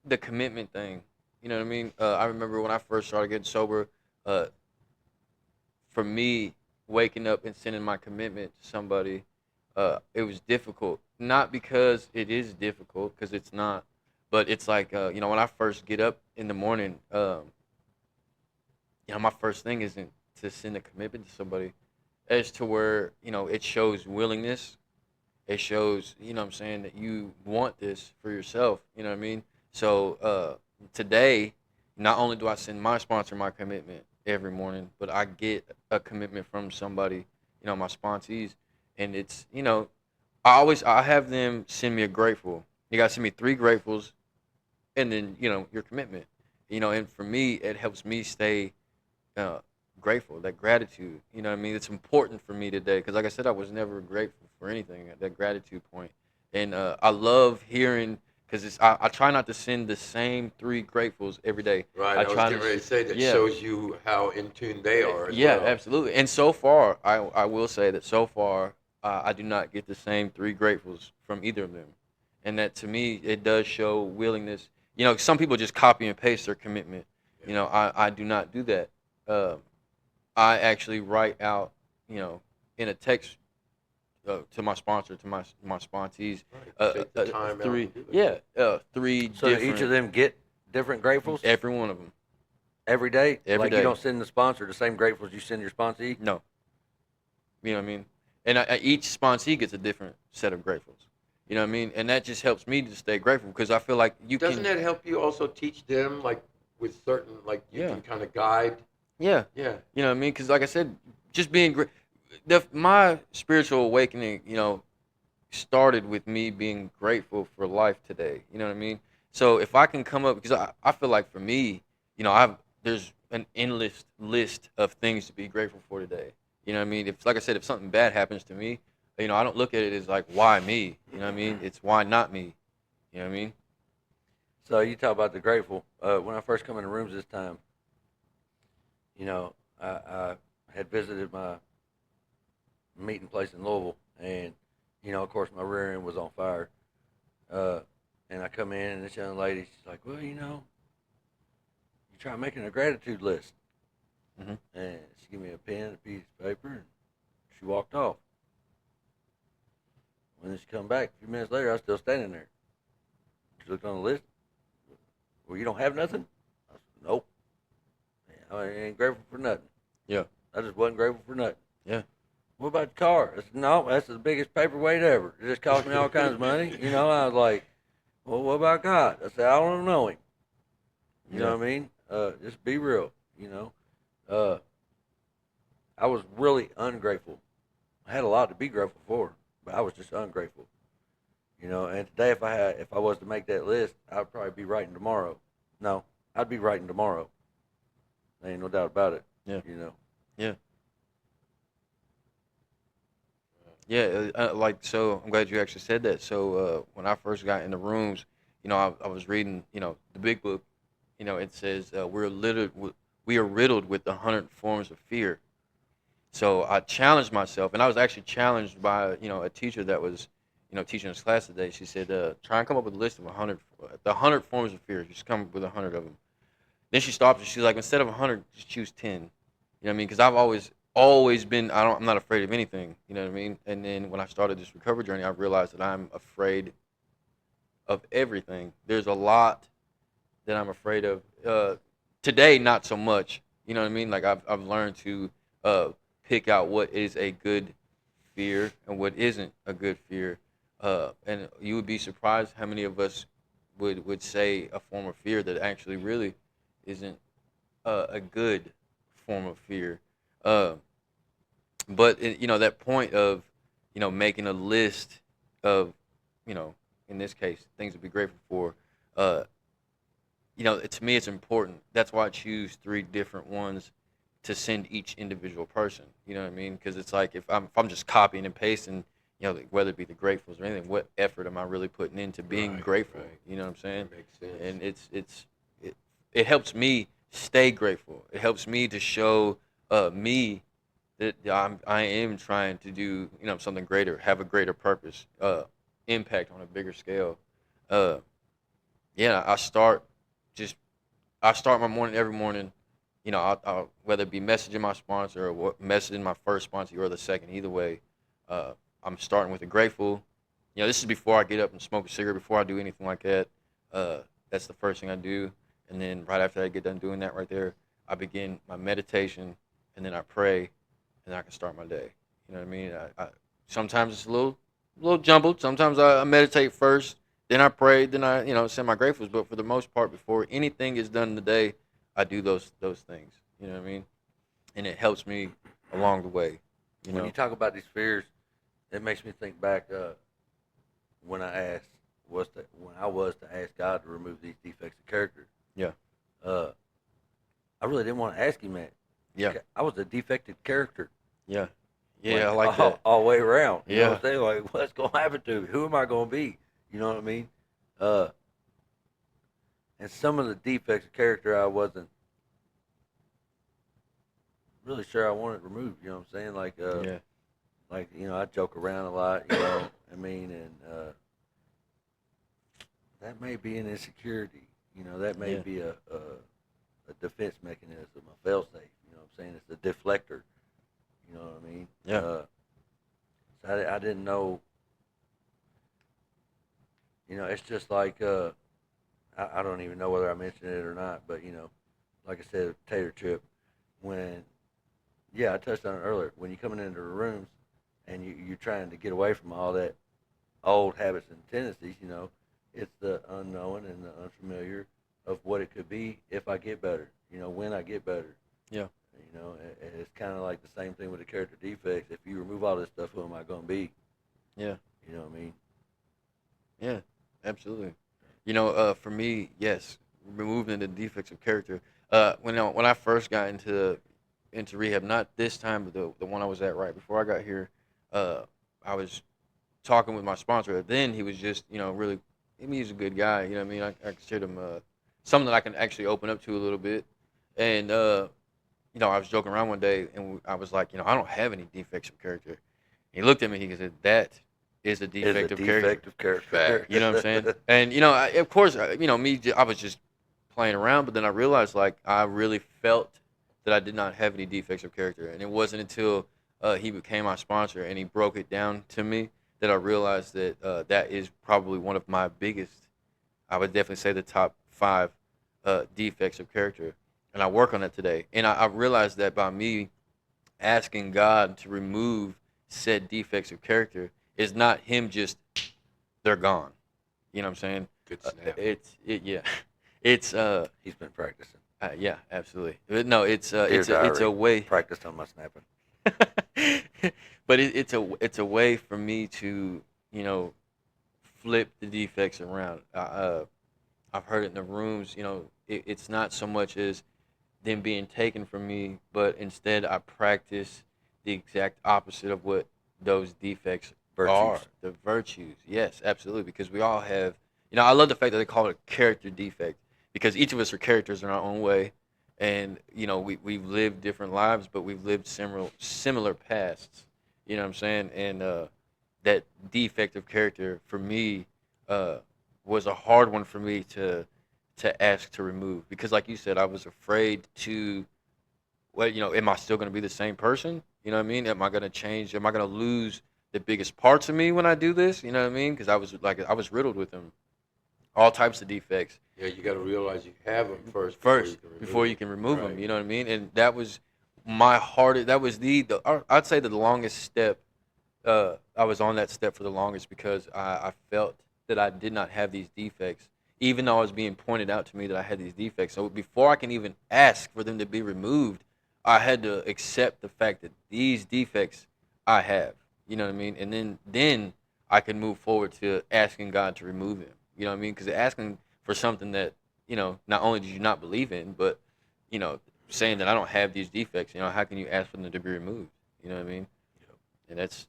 the commitment thing. You know what I mean? I remember when I first started getting sober. Uh, for me, waking up and sending my commitment to somebody, it was difficult. Not because it is difficult, because it's not. But it's like when I first get up in the morning, my first thing isn't to send a commitment to somebody, as to where it shows willingness. It shows what I'm saying, that you want this for yourself. You know what I mean? So today, not only do I send my sponsor my commitment every morning, but I get a commitment from somebody, my sponsees, and it's I have them send me a grateful. You gotta send me 3 gratefuls, and then your commitment. And for me, it helps me stay uh, grateful. That gratitude, you know what I mean? It's important for me today because, like I said, I was never grateful for anything at that gratitude point. And I love hearing, because I try not to send the same 3 gratefuls every day. Right, I I was try to, getting ready to say that yeah, shows you how in tune they are as yeah, well. absolutely. And so far, I will say that so far, I do not get the same 3 gratefuls from either of them. And that, to me, it does show willingness. Some people just copy and paste their commitment. I do not do that. Uh, I actually write out, in a text to my sponsor, to my sponsees, Right, take the time out 3, and do it. yeah, 3 So do each different, of them get different gratefuls every one of them, every day? every Like you day. don't send the sponsor the same gratefuls you send your sponsee? No, you know what I mean. And each sponsee gets a different set of gratefuls. You know what I mean, and that just helps me to stay grateful because I feel like you Doesn't can, that help you also teach them, like with certain, like you yeah, can kind of guide? yeah, Yeah, you know what I mean. Because like I said, just being great. My spiritual awakening, started with me being grateful for life today. You know what I mean? So if I can come up, because I feel like for me, there's an endless list of things to be grateful for today. You know what I mean? If, like I said, if something bad happens to me, I don't look at it as like, why me? You know what I mean? It's why not me? You know what I mean? So you talk about the grateful. When I first come in the rooms this time, I had visited my meeting place in Louisville, and of course, my rear end was on fire. Uh, and I come in, and this young lady, she's like, "Well, you try making a gratitude list." Mhm. And she gave me a pen, a piece of paper, and she walked off. When she come back, a few minutes later, I was still standing there. She looked on the list. Well, you don't have nothing? I said, nope. I ain't grateful for nothing. Yeah. I just wasn't grateful for nothing. Yeah. What about the car? I said, no, that's the biggest paperweight ever. It just cost me all kinds of money. I was like, well, what about God? I said, I don't know him. You know what I mean? Just be real, Uh, I was really ungrateful. I had a lot to be grateful for, but I was just ungrateful. And today if I was to make that list, I'd probably be writing tomorrow. No, I'd be writing tomorrow. There ain't no doubt about it. Yeah. Yeah. Yeah, like, so I'm glad you actually said that. So when I first got in the rooms, I was reading, the big book. It says we are riddled with 100 forms of fear. So I challenged myself, and I was actually challenged by a teacher that was teaching this class today. She said, try and come up with a list of 100 forms of fear. Just come up with 100 of them. Then she stopped and she's like, instead of 100, just choose 10. You know what I mean? Because I've always been, I'm not afraid of anything. You know what I mean? And then when I started this recovery journey, I realized that I'm afraid of everything. There's a lot that I'm afraid of. Today, not so much. You know what I mean? Like I've learned to pick out what is a good fear and what isn't a good fear. And you would be surprised how many of us would say a form of fear that actually really isn't a good form of fear. Uh, but that point of making a list of in this case things to be grateful for. Uh, to me it's important. That's why I choose three different ones to send each individual person. You know what I mean? Because it's like if I'm just copying and pasting, whether it be the gratefuls or anything, what effort am I really putting into being Right, grateful? right. You know what I'm saying? That makes sense. And it helps me stay grateful. It helps me to show me that I am trying to do something greater, have a greater purpose, impact on a bigger scale. Uh, yeah, just I start my morning every morning. I'll whether it be messaging my sponsor or messaging my first sponsor or the second, either way, uh, I'm starting with a grateful. This is before I get up and smoke a cigarette, before I do anything like that. Uh, that's the first thing I do, and then right after I get done doing that, right there, I begin my meditation, and then I pray, and then I can start my day. You know what I mean? Sometimes it's a little jumbled. Sometimes I meditate first, then I pray, then I send my gratefuls. But for the most part, before anything is done in the day, I do those things. You know what I mean? And it helps me along the way. You When know? you talk about these fears, it makes me think back when when I was to ask God to remove these defects of character. Yeah. Uh, I really didn't want to ask Him that. Yeah. I was a defective character. Yeah. Yeah. I like all, that. all the way around. You know Yeah. what I'm saying? Like, what's gonna happen to me? Who am I gonna be? You know what I mean? Uh, and some of the defects of character I wasn't really sure I wanted removed. You know what I'm saying? Yeah. Like I joke around a lot. You know, I mean, and that may be an insecurity. That may Yeah. be a defense mechanism, a failsafe. You know what I'm saying? It's a deflector. You know what I mean? Yeah. So I didn't know. It's just like I don't even know whether I mentioned it or not, but like I said, tater chip. When I touched on it earlier. When you're coming into the rooms and you're trying to get away from all that old habits and tendencies, it's the unknown and the unfamiliar of what it could be if I get better. When I get better. Yeah. It's kind of like the same thing with the character defects. If you remove all this stuff, who am I going to be? Yeah. You know what I mean? Yeah. Absolutely. For me, yes, removing the defects of character. When I first got into rehab, not this time, but the one I was at right before I got here, I was talking with my sponsor. Then he was just, really, I mean, he's a good guy. You know what I mean? I consider him someone that I can actually open up to a little bit. And, I was joking around one day, and I was like, I don't have any defects of character. He looked at me, he said, that is a defect of character. Defective character. You know what I'm saying? And, of course, I was just playing around, but then I realized, like, I really felt that I did not have any defects of character. And it wasn't until he became my sponsor and he broke it down to me that I realized that that is probably one of my biggest, I would definitely say the top 5 defects of character. And I work on that today. And I realized that by me asking God to remove said defects of character is not him just, they're gone. You know what I'm saying? Good snap. Yeah. It's He's been practicing. yeah, absolutely. No, it's Dear it's a diary, way. practiced on my snapping. But it's a way for me to flip the defects around. I've heard it in the rooms. It's not so much as them being taken from me, but instead I practice the exact opposite of what those defects are. Virtues. The virtues. Yes, absolutely. Because we all have. I love the fact that they call it a character defect because each of us are characters in our own way, and we've lived different lives, but we've lived similar pasts. You know what I'm saying? And that defect of character for me was a hard one for me to ask to remove because, like you said, I was afraid to. Well, am I still going to be the same person? You know what I mean? Am I going to change? Am I going to lose the biggest parts of me when I do this? You know what I mean? Because I was riddled with them, all types of defects. Yeah, you got to realize you have them first. Before you can remove them. Right. You know what I mean? And that was my hardest. That was I'd say the longest step. I was on that step for the longest because I felt that I did not have these defects, even though I was being pointed out to me that I had these defects. So before I can even ask for them to be removed, I had to accept the fact that these defects I have. You know what I mean? And then I can move forward to asking God to remove them. You know what I mean? Because asking for something that not only did you not believe in, but saying that I don't have these defects. How can you ask for them to be removed? You know what I mean? And that's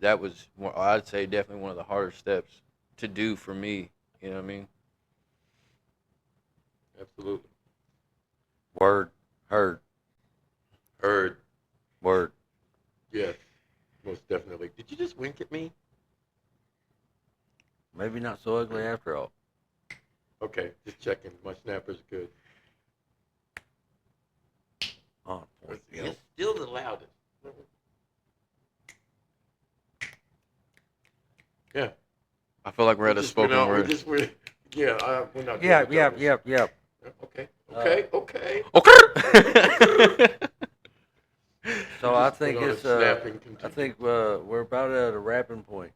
that was I'd say definitely one of the harder steps to do for me. You know what I mean? Absolutely. Word. Heard. Heard. Word. Yes. Most definitely. Did you just wink at me? Maybe not so ugly after all. Okay, just checking. My snapper's good. On point. It's still the loudest. Yeah. I feel like we're at a spoken word. We're not. Yep. Okay. Okay. Okay. So I think put on a it's snapping I continue. think we're about at a wrapping point.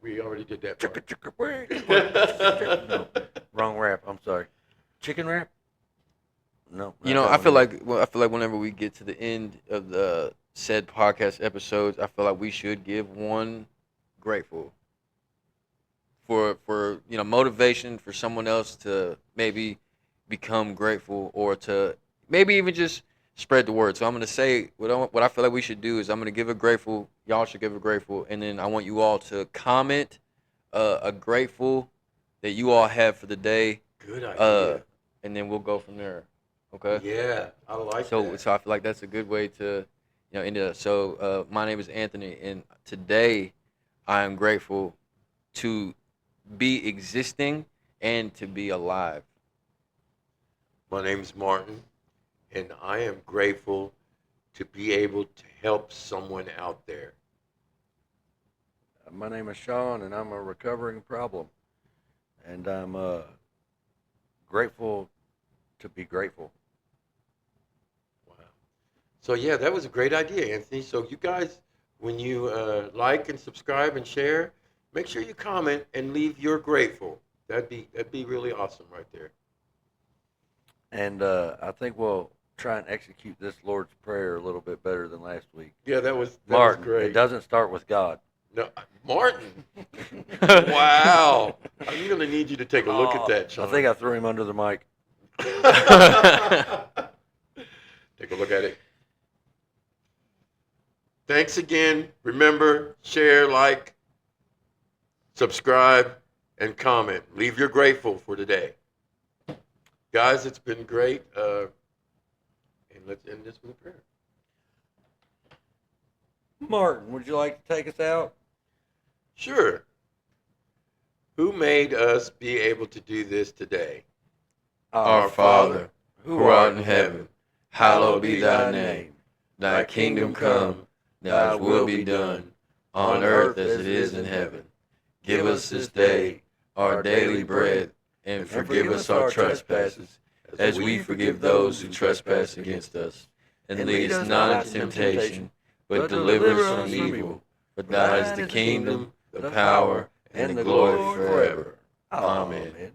We already did that part. No, wrong wrap. I'm sorry. Chicken wrap? No. I feel like whenever we get to the end of the said podcast episodes, I feel like we should give one grateful for motivation for someone else to maybe become grateful or to maybe even just spread the word. So I'm gonna say what I feel like we should do is I'm gonna give a grateful. Y'all should give a grateful, and then I want you all to comment a grateful that you all have for the day. Good idea. And then we'll go from there. Okay. Yeah, I like So that. so I feel like that's a good way to end it. So my name is Anthony, and today I am grateful to be existing and to be alive. My name's Martin, and I am grateful to be able to help someone out there. My name is Sean, and I'm a recovering problem, and I'm grateful to be grateful. Wow. So yeah, that was a great idea, Anthony. So you guys, when you like and subscribe and share, make sure you comment and leave your grateful. That'd be really awesome right there. And I think we'll try and execute this Lord's Prayer a little bit better than last week. Yeah, that was Martin, great. it doesn't start with God. No, Martin. Wow. I'm gonna need you to take a look at that, Sean. I think I threw him under the mic. Take a look at it. Thanks again. Remember, share, like, subscribe, and comment. Leave your grateful for today. Guys, it's been great. And let's end this with a prayer. Martin, would you like to take us out? Sure. Who made us be able to do this today? Our Father, who art in heaven, hallowed be thy name. Thy kingdom come, thy will be done, on earth as it is in heaven. Give us this day our daily bread, and forgive us our trespasses, as we forgive those who trespass against us. And lead us not into temptation, but deliver us from evil. For thine is the kingdom, the power, and the glory forever. Amen.